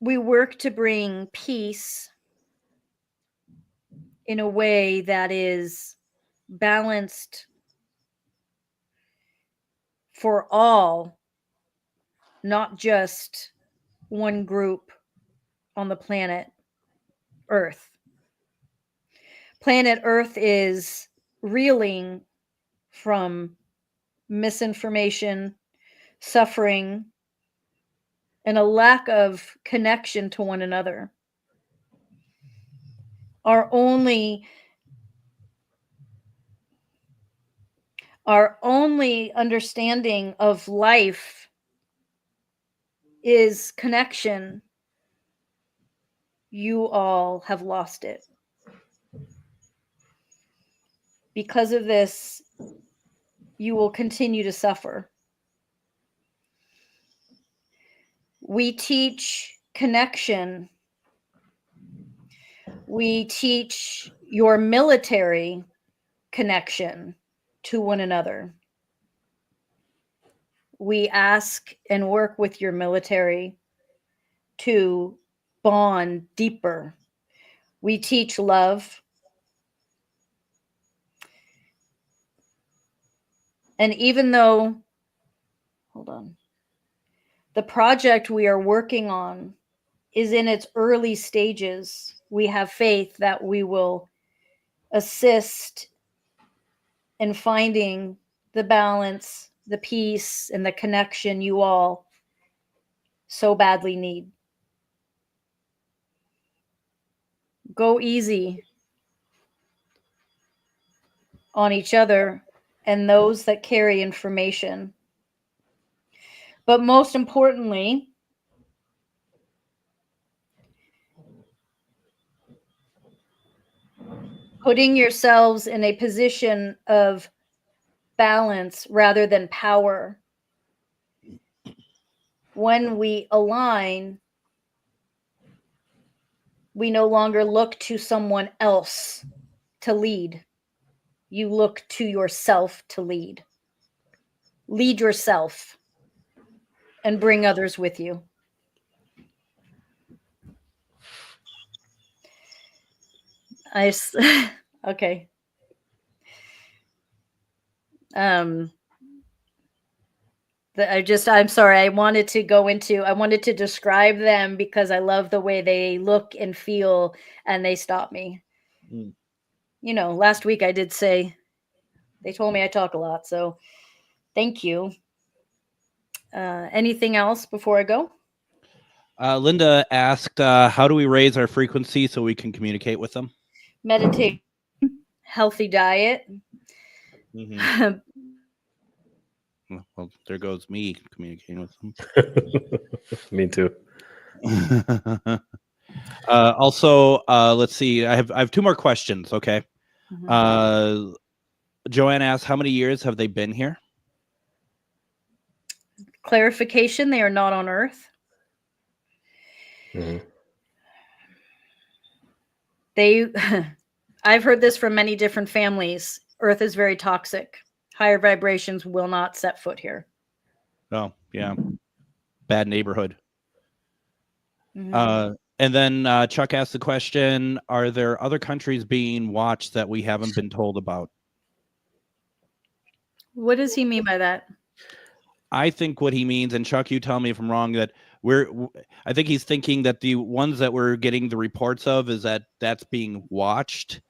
We work to bring peace in a way that is balanced for all, not just one group on the planet Earth. Planet Earth is reeling from misinformation, suffering, and a lack of connection to one another. Our only understanding of life is connection. You all have lost it. Because of this, you will continue to suffer. We teach connection. We teach your military connection to one another. We ask and work with your military to bond deeper. We teach love. And even though, hold on, the project we are working on is in its early stages, we have faith that we will assist in finding the balance, the peace, and the connection you all so badly need. Go easy on each other and those that carry information. But most importantly, putting yourselves in a position of balance rather than power. When we align, we no longer look to someone else to lead. You look to yourself to lead. Lead yourself and bring others with you. Okay. I'm sorry. I wanted to describe them because I love the way they look and feel, and they stop me. You know, last week I did say, they told me I talk a lot, so thank you. Anything else before I go? Linda asked, how do we raise our frequency so we can communicate with them? Meditate, healthy diet. Well, there goes me communicating with them. Me too. Also, let's see. I have two more questions. Okay. Joanne asks, how many years have they been here? Clarification: they are not on Earth. They, I've heard this from many different families. Earth is very toxic. Higher vibrations will not set foot here. Oh, yeah. Bad neighborhood. And then Chuck asked the question, are there other countries being watched that we haven't been told about? What does he mean by that? I think what he means, and Chuck, you tell me if I'm wrong, that I think he's thinking that the ones that we're getting the reports of is that's being watched.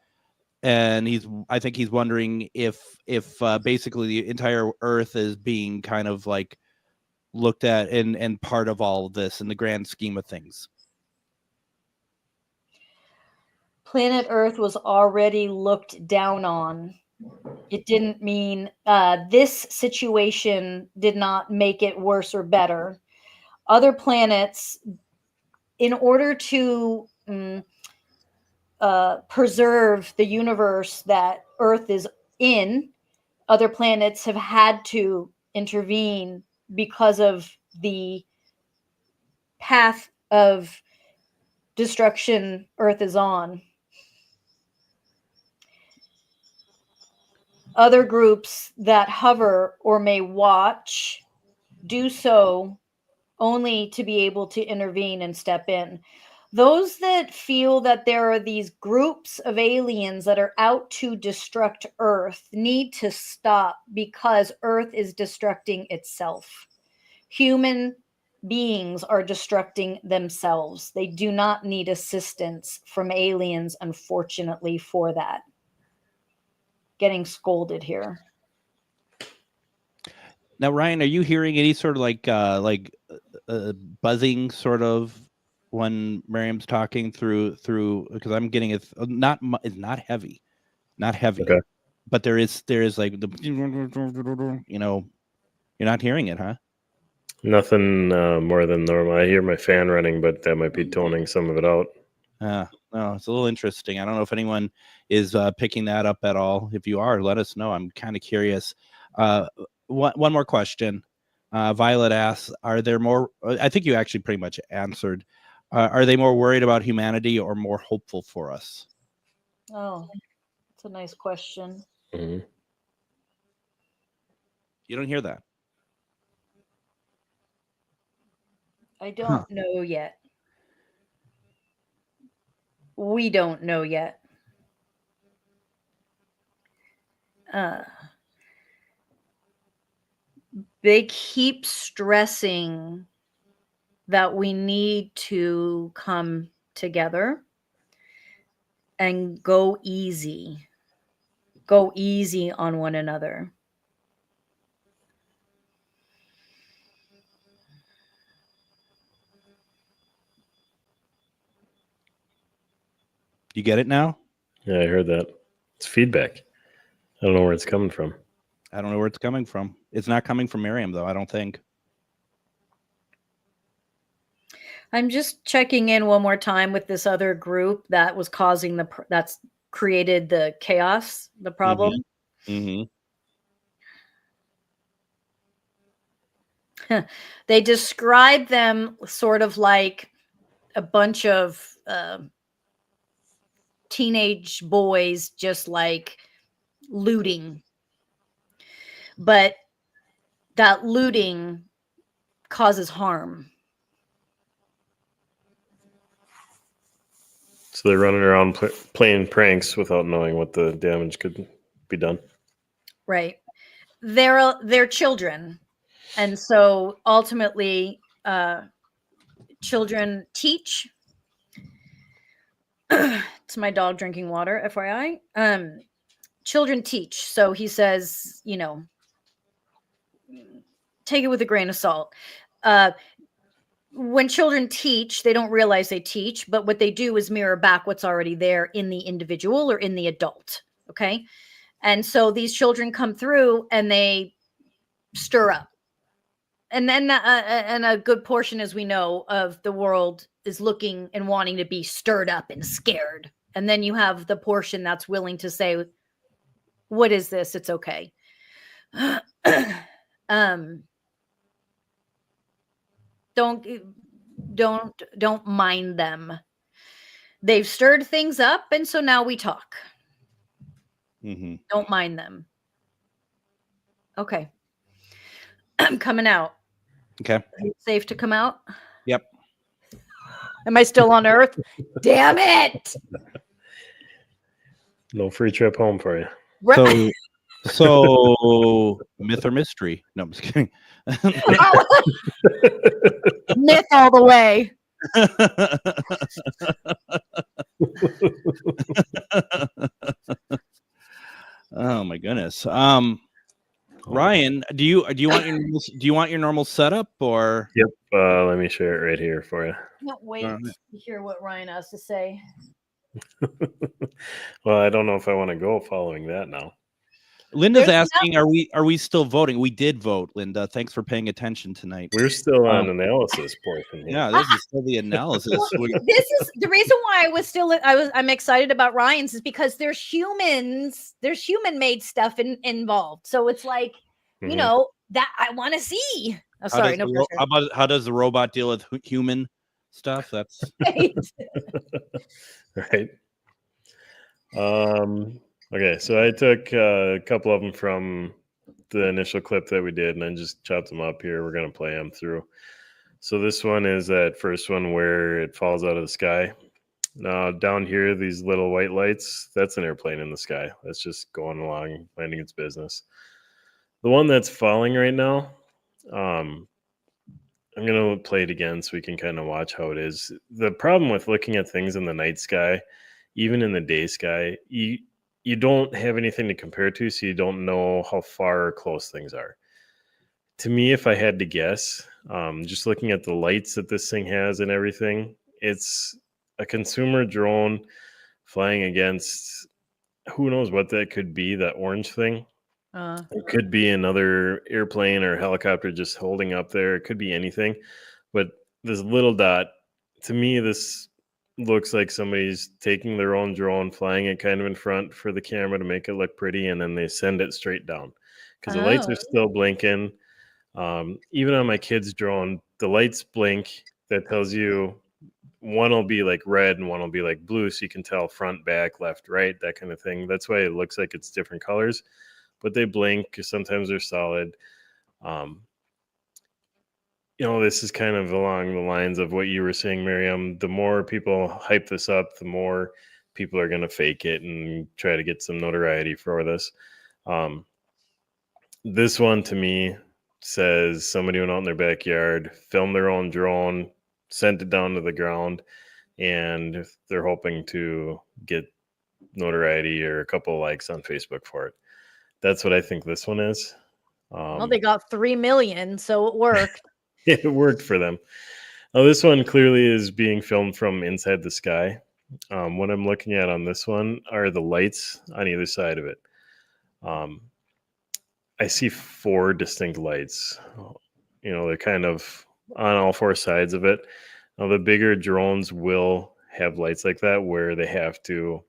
And I think he's wondering if basically the entire Earth is being kind of like looked at and part of all of this in the grand scheme of things. Planet Earth was already looked down on. It didn't mean this situation did not make it worse or better. Other planets, in order to preserve the universe that Earth is in, other planets have had to intervene because of the path of destruction Earth is on. Other groups that hover or may watch do so only to be able to intervene and step in. Those that feel that there are these groups of aliens that are out to destruct Earth need to stop, because Earth is destructing itself. Human beings are destructing themselves. They do not need assistance from aliens, unfortunately, for that. Getting scolded here. Now, Ryan, are you hearing any sort of like buzzing sort of when Miriam's talking through? Because I'm getting it's not heavy, Okay. but there is like the you're not hearing it, huh? Nothing more than normal. I hear my fan running, but that might be toning some of it out. No, it's a little interesting. I don't know if anyone is picking that up at all. If you are, let us know. I'm kind of curious. One more question. Violet asks, are there more? I think you actually pretty much answered. Are they more worried about humanity or more hopeful for us? Oh, that's a nice question. You don't hear that? I don't know yet. We don't know yet. They keep stressing that we need to come together and go easy on one another. You get it now? Yeah, I heard that. It's feedback. I don't know where it's coming from. I don't know where it's coming from. It's not coming from Miriam, though, I don't think. I'm just checking in one more time with this other group that was causing that's created the chaos, the problem. They describe them sort of like a bunch of teenage boys just like looting. But that looting causes harm. So they're running around playing pranks without knowing what the damage could be done. Right. They're children. And so ultimately, children teach. It's my dog drinking water, FYI. Children teach. So he says, take it with a grain of salt. When children teach, they don't realize they teach, but what they do is mirror back what's already there in the individual or in the adult. Okay. And so these children come through and they stir up. And then and a good portion, as we know, of the world is looking and wanting to be stirred up and scared. And then you have the portion that's willing to say, what is this? It's okay. Don't mind them. They've stirred things up, and so now we talk. Don't mind them. Okay. I'm coming out. Okay. Safe to come out? Yep. Am I still on Earth? Damn it! No free trip home for you. So myth or mystery? No, I'm just kidding. Myth all the way. Oh my goodness. Ryan, do you want your normal setup or? Yep. Let me share it right here for you. Can't wait to hear what Ryan has to say. Well, I don't know if I want to go following that now. Linda's asking, are we still voting? We did vote, Linda. Thanks for paying attention tonight. We're still on analysis portion here. Yeah, this is still the analysis. This is the reason why I'm excited about Ryan's is because there's human made stuff involved. So it's like, you know, that I want to see. Oh, sorry, no pressure. How does the robot deal with human stuff? That's right. Okay, so I took a couple of them from the initial clip that we did, and I just chopped them up here. We're going to play them through. So this one is that first one where it falls out of the sky. Now, down here, these little white lights, that's an airplane in the sky. That's just going along, minding its business. The one that's falling right now, I'm going to play it again so we can kind of watch how it is. The problem with looking at things in the night sky, even in the day sky, you don't have anything to compare to, so you don't know how far or close things are. To me, if I had to guess, just looking at the lights that this thing has and everything, it's a consumer drone flying against, who knows what that could be, that orange thing. It could be another airplane or helicopter just holding up there. It could be anything. But this little dot, to me, this looks like somebody's taking their own drone, flying it kind of in front for the camera to make it look pretty, and then they send it straight down because the lights are still blinking. Even on my kid's drone, the lights blink. That tells you one will be like red and one will be like blue, so you can tell front, back, left, right, that kind of thing. That's why it looks like it's different colors, but they blink. Sometimes they're solid. You know, this is kind of along the lines of what you were saying, Miriam. The more people hype this up, the more people are going to fake it and try to get some notoriety for this. This one, to me, says somebody went out in their backyard, filmed their own drone, sent it down to the ground, and they're hoping to get notoriety or a couple of likes on Facebook for it. That's what I think this one is. Well, they got 3 million, so it worked. It worked for them. Now, this one clearly is being filmed from inside the sky. What I'm looking at on this one are the lights on either side of it. I see 4 distinct lights. You know, they're kind of on all 4 sides of it. Now, the bigger drones will have lights like that where they have to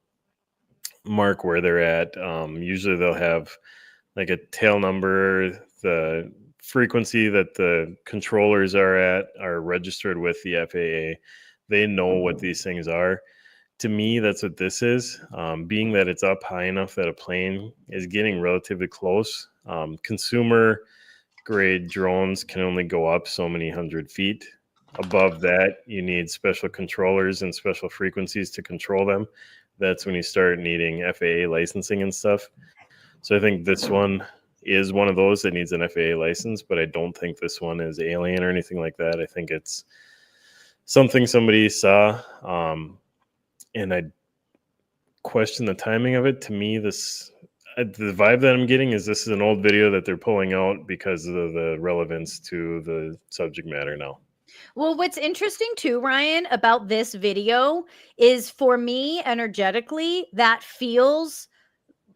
mark where they're at. Usually they'll have like a tail number, the frequency that the controllers are at are registered with the FAA. They know what these things are. To me, that's what this is. Being that it's up high enough that a plane is getting relatively close. Consumer grade drones can only go up so many 100 feet. Above that, you need special controllers and special frequencies to control them. That's when you start needing FAA licensing and stuff. So I think this one is one of those that needs an FAA license, but I don't think this one is alien or anything like that. I think it's something somebody saw, and I question the timing of it. To me, the vibe that I'm getting is this is an old video that they're pulling out because of the relevance to the subject matter now. Well, what's interesting too, Ryan, about this video is, for me, energetically, that feels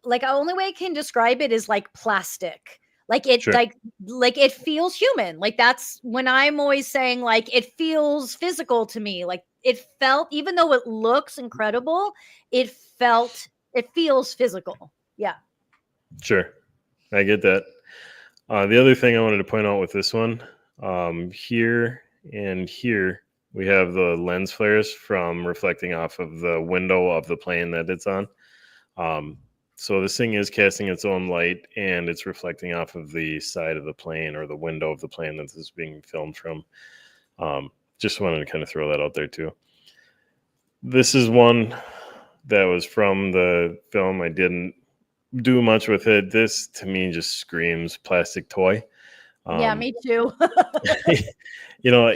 like, the only way I can describe it is like plastic. Like it, Sure. like it feels human. Like that's when I'm always saying like it feels physical to me. Like it felt, even though it looks incredible, it feels physical. Yeah. Sure. I get that. The other thing I wanted to point out with this one, here and here, we have the lens flares from reflecting off of the window of the plane that it's on. So this thing is casting its own light, and it's reflecting off of the side of the plane or the window of the plane that this is being filmed from. Just wanted to kind of throw that out there too. This is one that was from the film. I didn't do much with it. This to me just screams plastic toy. Yeah, me too. You know,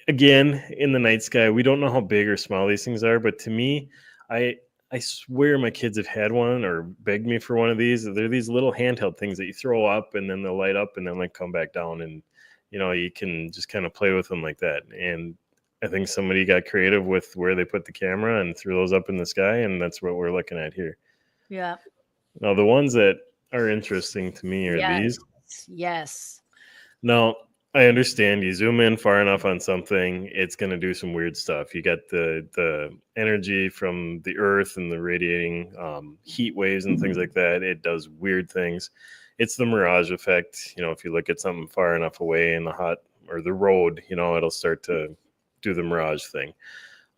again, in the night sky, we don't know how big or small these things are, but to me, I swear my kids have had one or begged me for one of these. They're these little handheld things that you throw up and then they'll light up and then like come back down, and you know, you can just kind of play with them like that. And I think somebody got creative with where they put the camera and threw those up in the sky, and that's what we're looking at here. Yeah. Now, the ones that are interesting to me are these. Yes. Now, I understand you zoom in far enough on something, it's going to do some weird stuff. You got the energy from the earth and the radiating heat waves and things like that. It does weird things. It's the mirage effect. You know, if you look at something far enough away in the hot or the road, you know, it'll start to do the mirage thing.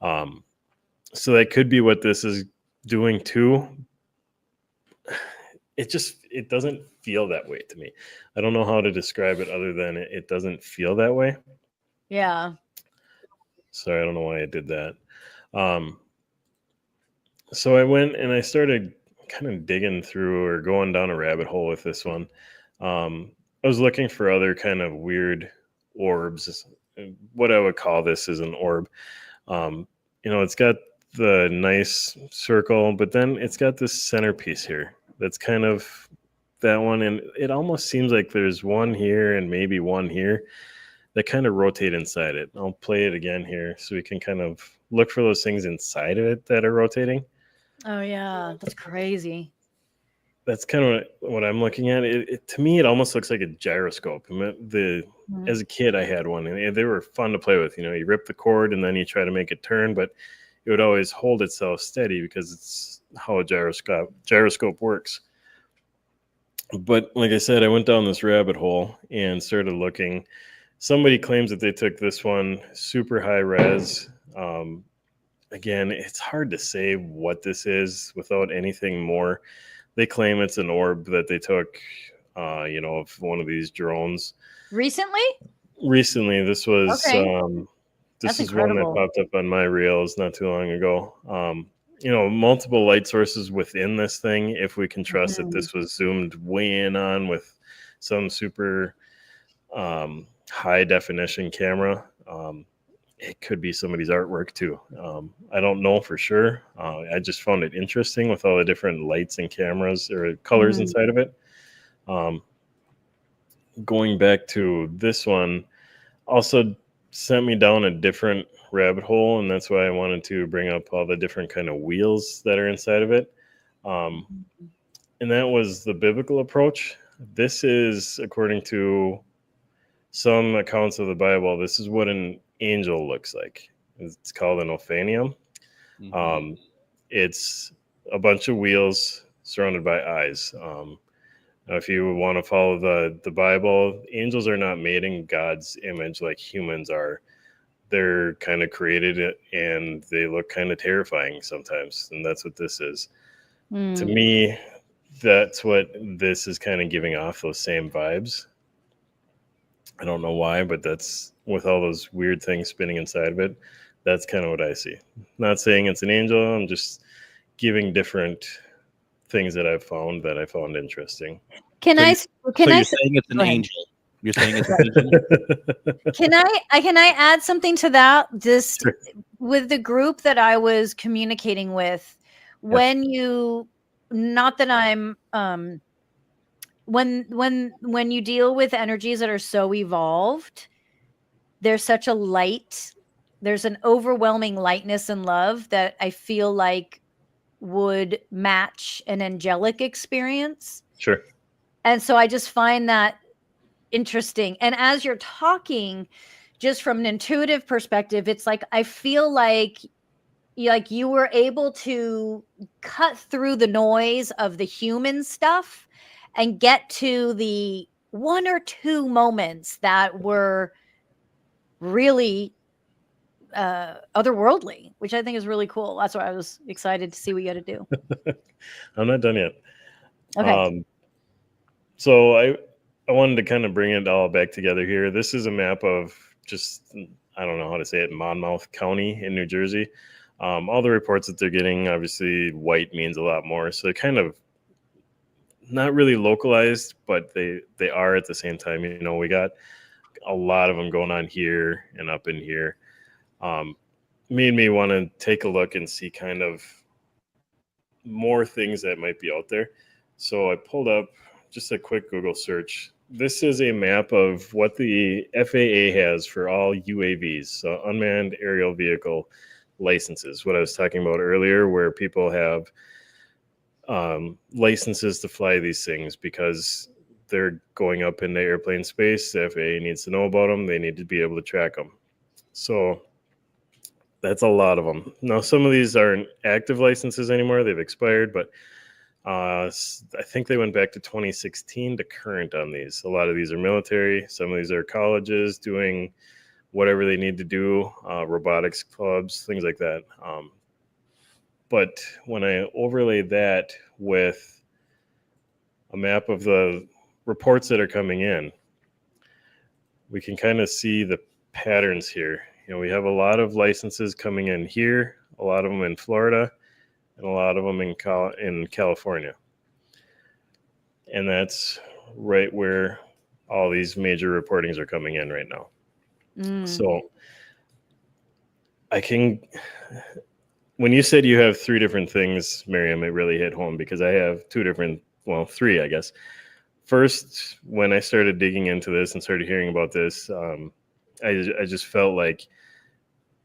So that could be what this is doing too. It doesn't feel that way to me. I don't know how to describe it other than it doesn't feel that way. Yeah. Sorry, I don't know why I did that. So I went and I started kind of digging through or going down a rabbit hole with this one. I was looking for other kind of weird orbs. What I would call this is an orb. You know, it's got the nice circle, but then it's got this centerpiece here. That's kind of that one, and it almost seems like there's one here and maybe one here that kind of rotate inside it. I'll play it again here so we can kind of look for those things inside of it that are rotating. Oh yeah, that's crazy. That's kind of what I'm looking at. To me, it almost looks like a gyroscope. As a kid, I had one, and they were fun to play with. You know, you rip the cord and then you try to make it turn, but it would always hold itself steady because it's how a gyroscope works. But like I said, I went down this rabbit hole and started looking. Somebody claims that they took this one super high res. Again, it's hard to say what this is without anything more. They claim it's an orb that they took, you know, of one of these drones. Recently, this was okay. This is one that popped up on my reels not too long ago. You know, multiple light sources within this thing. If we can trust that this was zoomed way in on with some super high definition camera, it could be somebody's artwork too. I don't know for sure. I just found it interesting with all the different lights and cameras or colors inside of it. Going back to this one, also sent me down a different rabbit hole, and that's why I wanted to bring up all the different kind of wheels that are inside of it. And that was the biblical approach. This is, according to some accounts of the Bible, this is what an angel looks like. It's called an ophanium. It's a bunch of wheels surrounded by eyes. Now, if you want to follow the Bible, angels are not made in God's image like humans are. They're kind of created and they look kind of terrifying sometimes. And that's what this is. To me, that's what this is kind of giving off, those same vibes. I don't know why, but that's with all those weird things spinning inside of it. That's kind of what I see. Not saying it's an angel. I'm just giving different things that I found interesting. Can I saying it's an angel? You're saying it's an angel? Can I add something to that? Just with the group that I was communicating with, when you, not that I'm when you deal with energies that are so evolved, there's such a light, there's an overwhelming lightness and love that I feel like would match an angelic experience. Sure. And so I just find that interesting. And as you're talking, just from an intuitive perspective, it's like I feel like you were able to cut through the noise of the human stuff and get to the one or two moments that were really otherworldly, which I think is really cool. That's why I was excited to see what you got to do. I'm not done yet. Okay. So I wanted to kind of bring it all back together here. This is a map of just, I don't know how to say it, Monmouth County in New Jersey. All the reports that they're getting, obviously white means a lot more. So they're kind of not really localized, but they are at the same time. You know, we got a lot of them going on here and up in here. Made me want to take a look and see kind of more things that might be out there. So I pulled up just a quick Google search. This is a map of what the FAA has for all UAVs, so unmanned aerial vehicle licenses. What I was talking about earlier, where people have licenses to fly these things because they're going up into airplane space. The FAA needs to know about them. They need to be able to track them. So that's a lot of them. Now, some of these aren't active licenses anymore. They've expired, but I think they went back to 2016 to current on these. A lot of these are military. Some of these are colleges doing whatever they need to do, robotics clubs, things like that. But when I overlay that with a map of the reports that are coming in, we can kind of see the patterns here. You know, we have a lot of licenses coming in here, a lot of them in Florida, and a lot of them in California. And that's right where all these major reportings are coming in right now. So I can, when you said you have three different things, Miriam, it really hit home because I have three, I guess. First, when I started digging into this and started hearing about this, I just felt like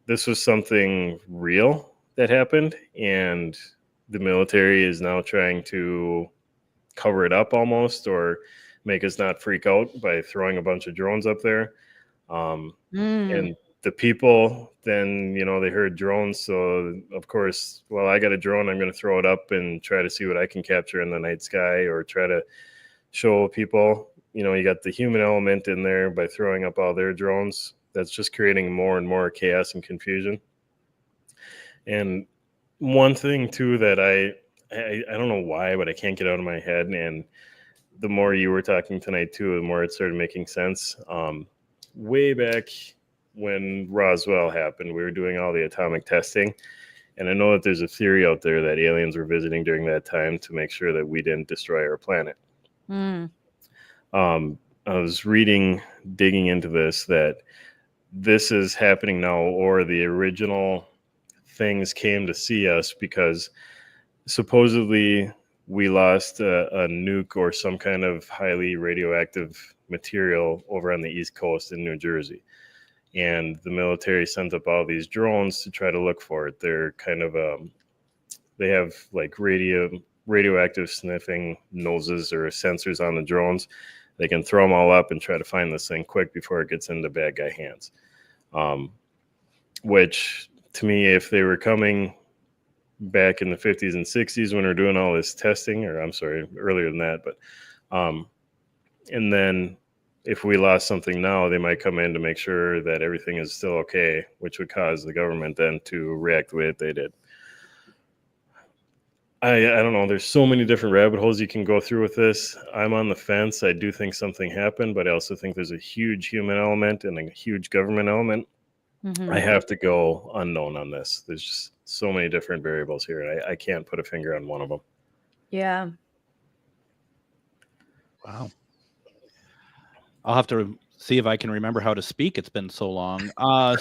this was something real that happened, and the military is now trying to cover it up almost, or make us not freak out by throwing a bunch of drones up there. And the people then, you know, they heard drones. So of course, well, I got a drone, I'm going to throw it up and try to see what I can capture in the night sky, or try to show people, you know, you got the human element in there by throwing up all their drones. That's just creating more and more chaos and confusion. And one thing too that I don't know why, but I can't get out of my head. And the more you were talking tonight too, the more it started making sense. Way back when Roswell happened, we were doing all the atomic testing. And I know that there's a theory out there that aliens were visiting during that time to make sure that we didn't destroy our planet. I was digging into this, that this is happening now, or the original things came to see us because supposedly we lost a nuke or some kind of highly radioactive material over on the East Coast in New Jersey. And the military sent up all these drones to try to look for it. They're kind of, they have like radioactive sniffing noses or sensors on the drones. They can throw them all up and try to find this thing quick before it gets into bad guy hands. Which to me, if they were coming back in the 50s and 60s when we're doing all this testing, or I'm sorry, earlier than that, but and then if we lost something now, they might come in to make sure that everything is still okay, which would cause the government then to react the way that they did. I don't know. There's so many different rabbit holes you can go through with this. I'm on the fence. I do think something happened, but I also think there's a huge human element and a huge government element. I have to go unknown on this. There's just so many different variables here, and I can't put a finger on one of them. Yeah. Wow. I'll have to see if I can remember how to speak. It's been so long. All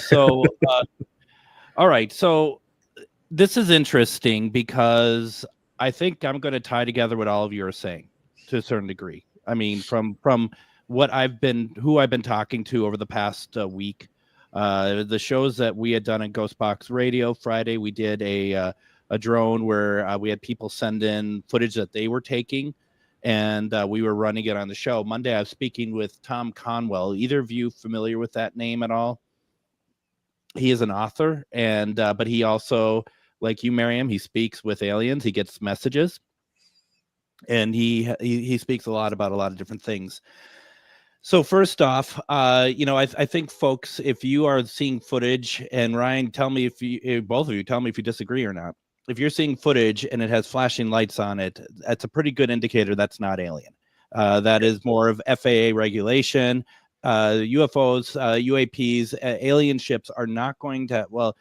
right. So this is interesting because I think I'm going to tie together what all of you are saying to a certain degree. I mean, from who I've been talking to over the past week, the shows that we had done at Ghost Box Radio Friday, we did a drone where we had people send in footage that they were taking and we were running it on the show. Monday, I was speaking with Tom Conwell. Either of you familiar with that name at all? He is an author, and but he also, like you, Miriam, he speaks with aliens. He gets messages, and he speaks a lot about a lot of different things. So first off, I think folks, if you are seeing footage, and Ryan, tell me both of you tell me if you disagree or not. If you're seeing footage and it has flashing lights on it, that's a pretty good indicator that's not alien. That is more of FAA regulation. UFOs, UAPs, alien ships are not going to,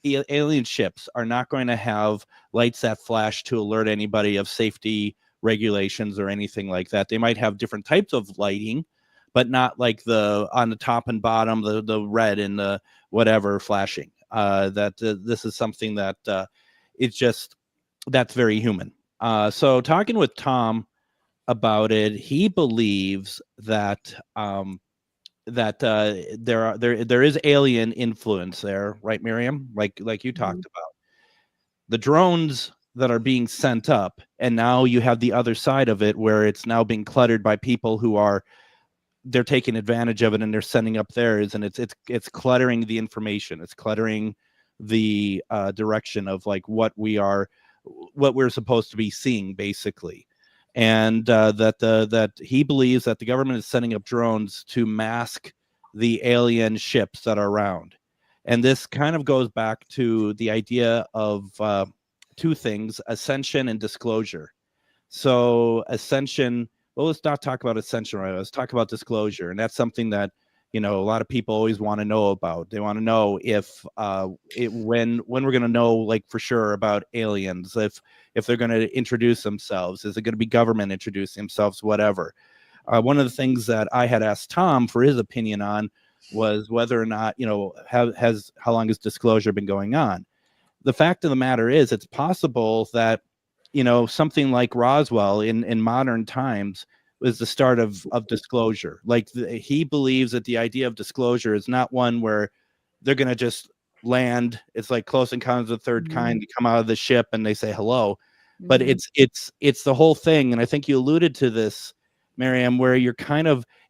alien ships are not going to have lights that flash to alert anybody of safety regulations or anything like that. They might have different types of lighting, but not like on the top and bottom, the red and the whatever flashing. This is something that that's very human. So talking with Tom about it, he believes that there is alien influence there, right, Miriam? Like you talked about the drones that are being sent up, and now you have the other side of it where it's now being cluttered by people who they're taking advantage of it, and they're sending up theirs, and it's cluttering the information, it's cluttering the direction of like what we're supposed to be seeing, basically. And that he believes that the government is setting up drones to mask the alien ships that are around. And this kind of goes back to the idea of two things: ascension and disclosure. So ascension, well, let's not talk about ascension right now. Let's talk about disclosure. And that's something that, a lot of people always want to know about. They want to know if when we're going to know, like, for sure about aliens, if they're going to introduce themselves, is it going to be government introducing themselves, whatever. One of the things that I had asked Tom for his opinion on was whether or not, how long has disclosure been going on? The fact of the matter is, it's possible that, something like Roswell in modern times was the start of disclosure. Like he believes that the idea of disclosure is not one where they're going to just land. It's like Close Encounters of the Third Kind. They come out of the ship and they say hello, but it's the whole thing. And I think you alluded to this, Miriam, where you're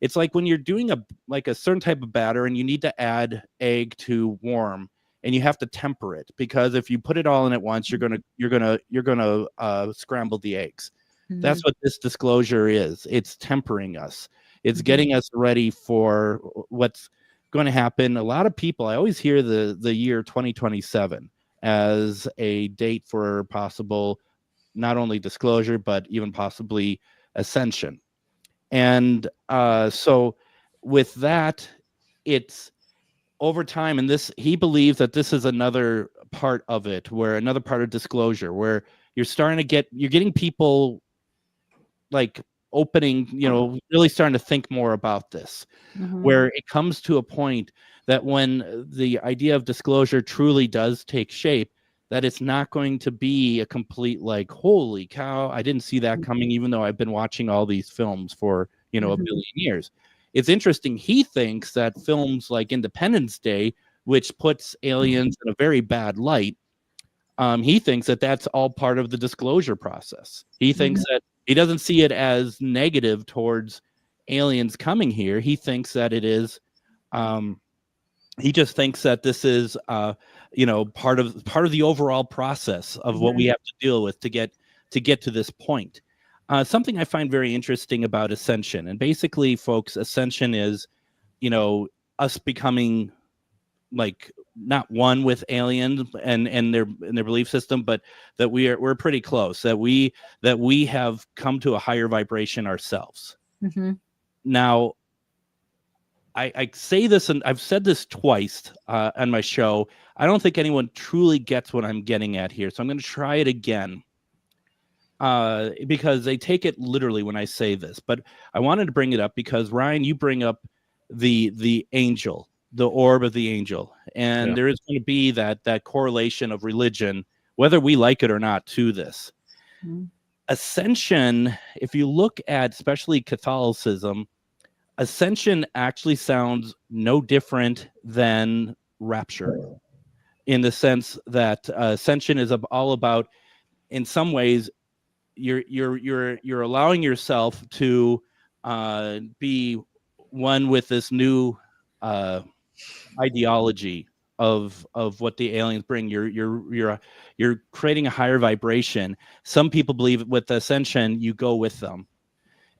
it's like when you're doing a certain type of batter and you need to add egg to warm, and you have to temper it, because if you put it all in at once, you're gonna scramble the eggs. That's what this disclosure is. It's tempering us. It's getting us ready for what's going to happen. A lot of people, I always hear the year 2027 as a date for possible not only disclosure, but even possibly ascension. And so with that, it's over time, and he believes that this is another part of it, where another part of disclosure, where you're getting people like opening, really starting to think more about this, where it comes to a point that when the idea of disclosure truly does take shape, that it's not going to be a complete like, holy cow, I didn't see that coming, even though I've been watching all these films for, a billion years. It's interesting. He thinks that films like Independence Day, which puts aliens in a very bad light, he thinks that that's all part of the disclosure process. He thinks that he doesn't see it as negative towards aliens coming here. He thinks that it is, he just thinks that this is, part of the overall process of what we have to deal with to get to this point. Something I find very interesting about ascension, and basically, folks, ascension is, us becoming like not one with aliens and their belief system, but that we're pretty close, that we have come to a higher vibration ourselves. Now, I say this, and I've said this twice on my show. I don't think anyone truly gets what I'm getting at here, so I'm going to try it again. Because they take it literally when I say this, but I wanted to bring it up because, Ryan, you bring up the angel, the orb of the angel, and there is going to be that correlation of religion, whether we like it or not, to this. Ascension, if you look at especially Catholicism, ascension actually sounds no different than rapture, in the sense that ascension is all about, in some ways, you're allowing yourself to be one with this new ideology of what the aliens bring. You're creating a higher vibration. Some people believe with ascension you go with them,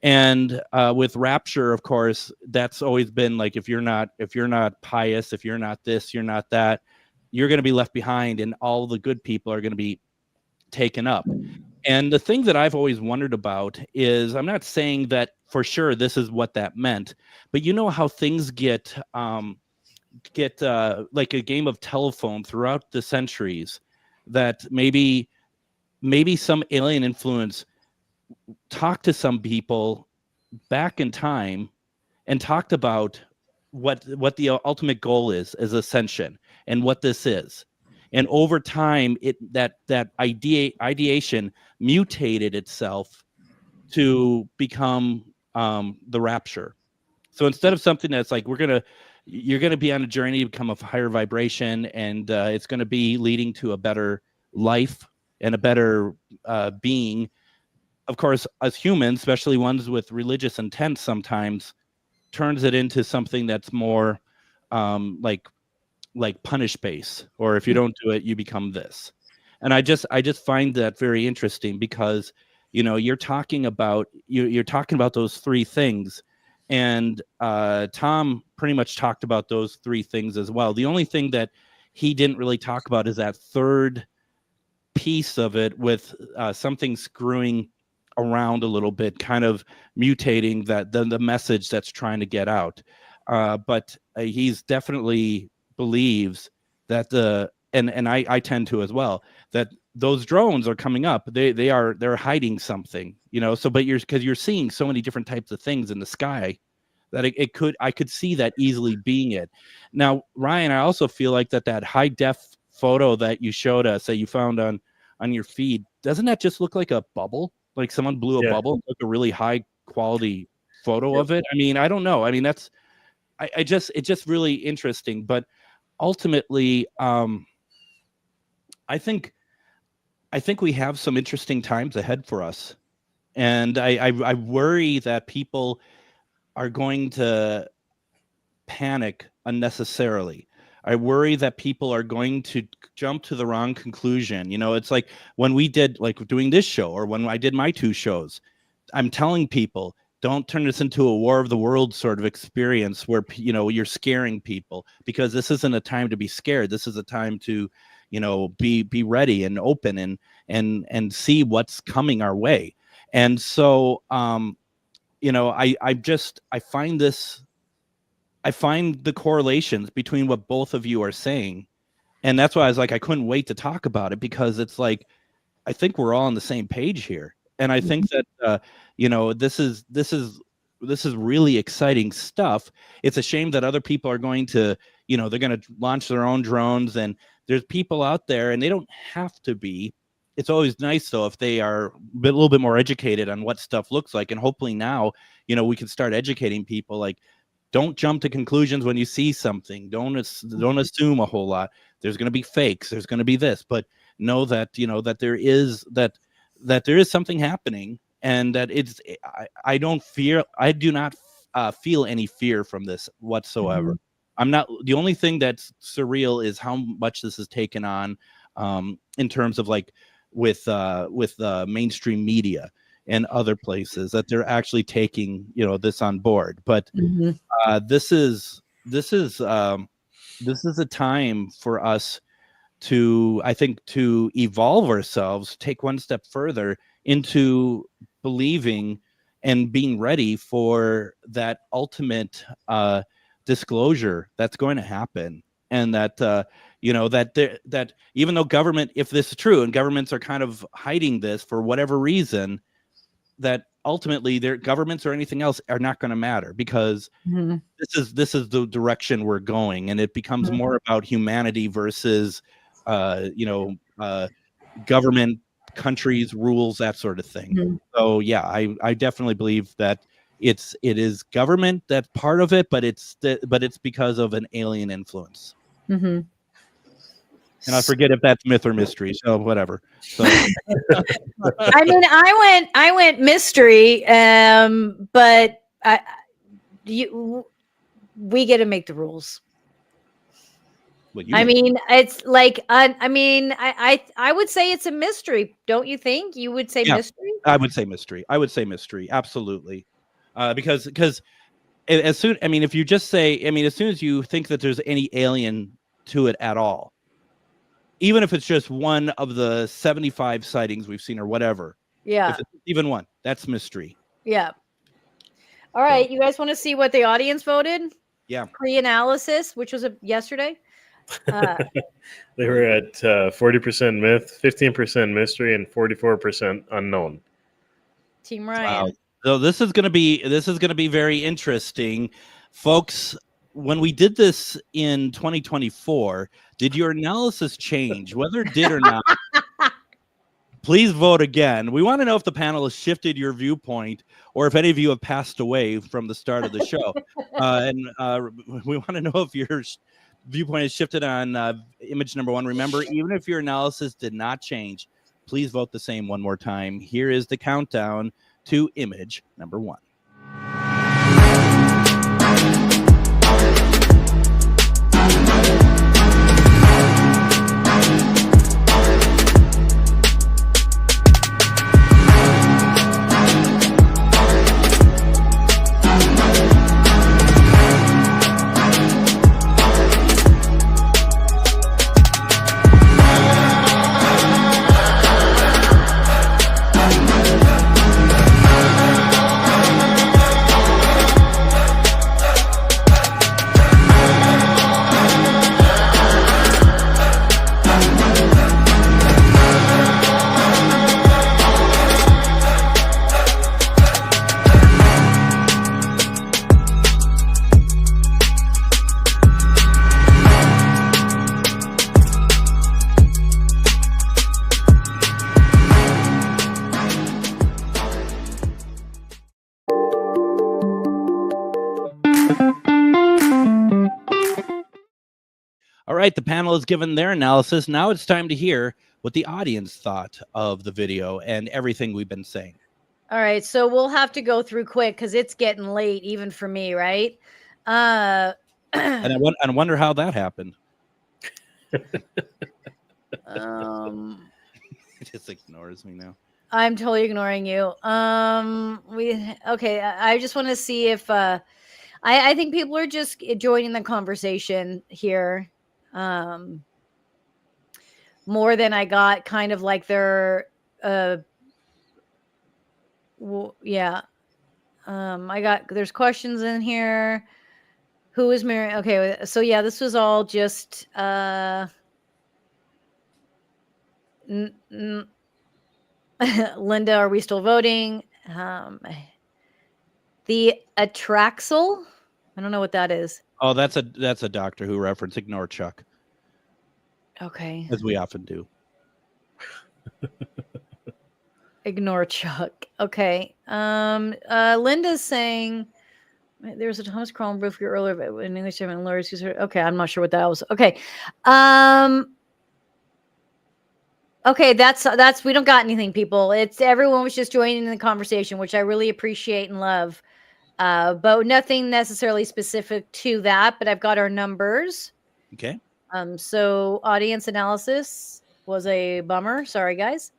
and with rapture, of course, that's always been like, if you're not pious, if you're not this, you're not that, you're going to be left behind, and all the good people are going to be taken up. And the thing that I've always wondered about is, I'm not saying that for sure this is what that meant, but you know how things get like a game of telephone throughout the centuries, that maybe some alien influence talked to some people back in time and talked about what the ultimate goal is ascension, and what this is. And over time, that ideation mutated itself to become the rapture. So instead of something that's like, you're gonna be on a journey to become a higher vibration, and it's gonna be leading to a better life and a better being. Of course, as humans, especially ones with religious intent, sometimes turns it into something that's more like punish base, or if you don't do it, you become this. And I just find that very interesting, because you're talking about those three things, and Tom pretty much talked about those three things as well. The only thing that he didn't really talk about is that third piece of it, with something screwing around a little bit, kind of mutating that the message that's trying to get out. But he's definitely believes that and I tend to as well, that those drones are coming up. They're hiding something, so, but because you're seeing so many different types of things in the sky, that I could see that easily being it. Now, Ryan, I also feel like that high def photo that you showed us, that you found on your feed, doesn't that just look like a bubble? Like someone blew a bubble, took a really high quality photo of it. I mean, I don't know. I mean, it's just really interesting. But ultimately, I think we have some interesting times ahead for us, and I worry that people are going to panic unnecessarily. I worry that people are going to jump to the wrong conclusion. It's like when we did, like, doing this show, or when I did my 2 shows, I'm telling people, don't turn this into a War of the World sort of experience where, you're scaring people, because this isn't a time to be scared. This is a time to, be ready and open and see what's coming our way. And so, I find the correlations between what both of you are saying. And that's why I was like, I couldn't wait to talk about it, because it's like, I think we're all on the same page here. And I think that, this is really exciting stuff. It's a shame that other people are going to, they're going to launch their own drones, and there's people out there, and they don't have to be. It's always nice, though, if they are a little bit more educated on what stuff looks like. And hopefully now, we can start educating people, like, don't jump to conclusions when you see something. Don't assume a whole lot. There's going to be fakes. There's going to be this, but know that, that there is something happening, and that I do not feel any fear from this whatsoever. I'm not. The only thing that's surreal is how much this is taken on, in terms of, like, with mainstream media and other places, that they're actually taking this on board. But this is a time for us to, I think, to evolve ourselves, take one step further into believing and being ready for that ultimate disclosure that's going to happen. And that that even though government, if this is true, and governments are kind of hiding this for whatever reason, that ultimately their governments or anything else are not going to matter, because this is the direction we're going, and it becomes more about humanity versus government, countries, rules, that sort of thing. So yeah, I definitely believe that it is government that's part of it, but it's because of an alien influence. And I forget if that's myth or mystery. So whatever. So I mean, I went mystery, but we get to make the rules. I mean, it's like I would say it's a mystery. Don't you think? You would say mystery? I would say mystery. Absolutely. Because as soon, I mean, if you just say, I mean, as soon as you think that there's any alien to it at all, even if it's just one of the 75 sightings we've seen or whatever, yeah, if it's even one, that's mystery. Yeah. All right, you guys want to see what the audience voted? Yeah. Pre-analysis, which was yesterday. They were at 40% myth, 15% mystery, and 44% unknown. Team Ryan. Wow. So this is going to be very interesting, folks. When we did this in 2024, did your analysis change? Whether it did or not, please vote again. We want to know if the panel has shifted your viewpoint or if any of you have passed away from the start of the show. We want to know if your viewpoint has shifted on image number 1. Remember, even if your analysis did not change, please vote the same one more time. Here is the countdown to image number 1. All right, the panel has given their analysis. Now it's time to hear what the audience thought of the video and everything we've been saying. All right, so we'll have to go through quick because it's getting late, even for me, right? And I wonder how that happened. It just ignores me now. I'm totally ignoring you. Okay. I just want to see if I think people are just joining the conversation here. More than I got kind of like their yeah. There's questions in here. Who is Mary? Okay, so yeah, this was all just Linda, are we still voting? The Atraxel, I don't know what that is. Oh, that's a Doctor Who reference. Ignore Chuck. Okay. As we often do. Ignore Chuck. Okay. Linda's saying there's a Thomas Crown roof here earlier in English and Lawyers. Okay, I'm not sure what that was. Okay. Okay, that's we don't got anything, people. It's everyone was just joining in the conversation, which I really appreciate and love. But nothing necessarily specific to that, but I've got our numbers. Okay. So audience analysis was a bummer. Sorry, guys.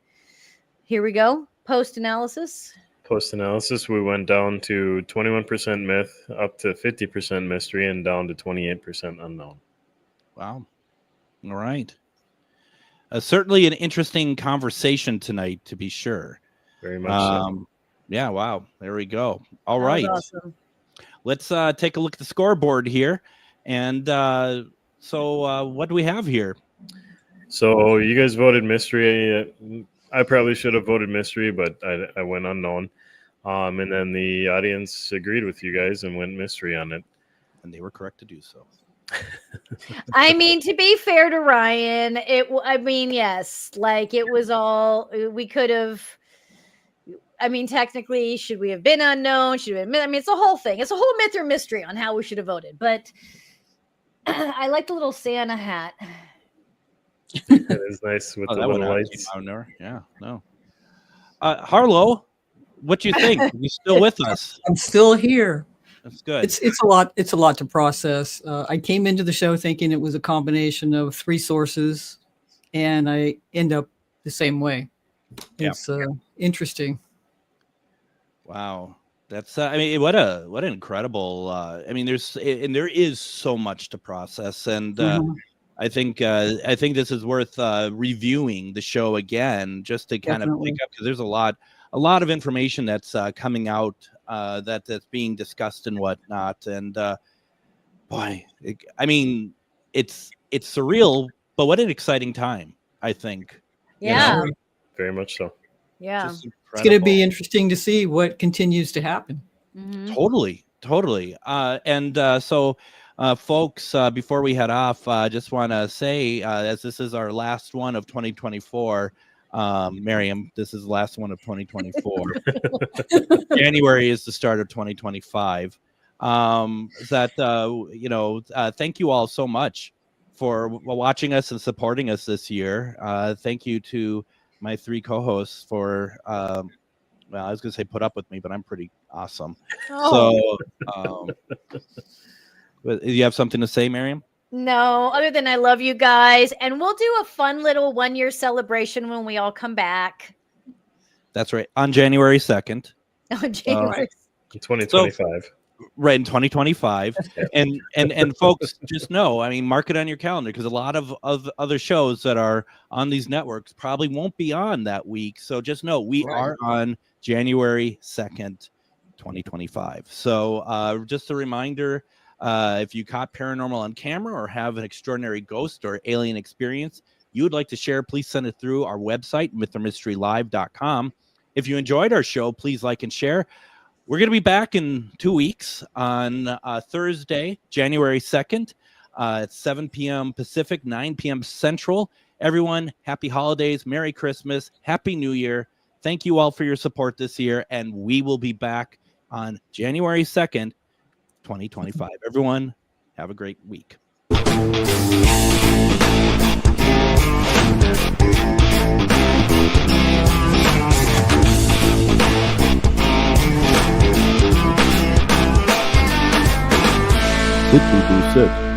Here we go. Post analysis. Post analysis, we went down to 21% myth, up to 50% mystery, and down to 28% unknown. Wow. All right. Certainly an interesting conversation tonight, to be sure. Very much so. Yeah, wow. There we go. All right. Awesome. Let's take a look at the scoreboard here. And so what do we have here? So you guys voted mystery. I probably should have voted mystery, but I went unknown. And then the audience agreed with you guys and went mystery on it. And they were correct to do so. I mean, to be fair to Ryan, yes, like it was all, we could have, I mean, technically, should we have been unknown? Should we have been, I mean, it's a whole thing. It's a whole myth or mystery on how we should have voted. But I like the little Santa hat. It is nice with the that little one lights. down there. Yeah, no. Harlow, what do you think? Are you still with us? I'm still here. That's good. It's a lot. It's a lot to process. I came into the show thinking it was a combination of 3 sources, and I end up the same way. It's interesting. Wow. That's I mean, what an incredible I mean, there is so much to process, and I think this is worth reviewing the show again just to kind of pick up, because there's a lot of information that's coming out that's being discussed and whatnot, and boy, I mean, it's surreal, but what an exciting time, I think. Yeah. You know? Very much so. Yeah. It's going to be interesting to see what continues to happen. Totally. So folks, before we head off, I just want to say, as this is our last one of 2024, Miriam, this is the last one of 2024. January is the start of 2025. Thank you all so much for watching us and supporting us this year. Thank you to my 3 co-hosts for, well, I was going to say put up with me, but I'm pretty awesome. So, you have something to say, Miriam? No, other than I love you guys, and we'll do a fun little 1-year celebration when we all come back. That's right, on January 2nd. On January 2025. So, right, in 2025. and folks, just know, I mean, mark it on your calendar, because a lot of other shows that are on these networks probably won't be on that week. So just know we are on January 2nd, 2025. So just a reminder, if you caught paranormal on camera or have an extraordinary ghost or alien experience you would like to share, please send it through our website, mythormysterylive.com. If you enjoyed our show, please like and share. We're going to be back in 2 weeks on Thursday, January 2nd at 7 p.m. Pacific, 9 p.m. Central. Everyone, happy holidays, Merry Christmas, Happy New Year. Thank you all for your support this year, and we will be back on January 2nd, 2025. Everyone, have a great week.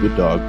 Good dog.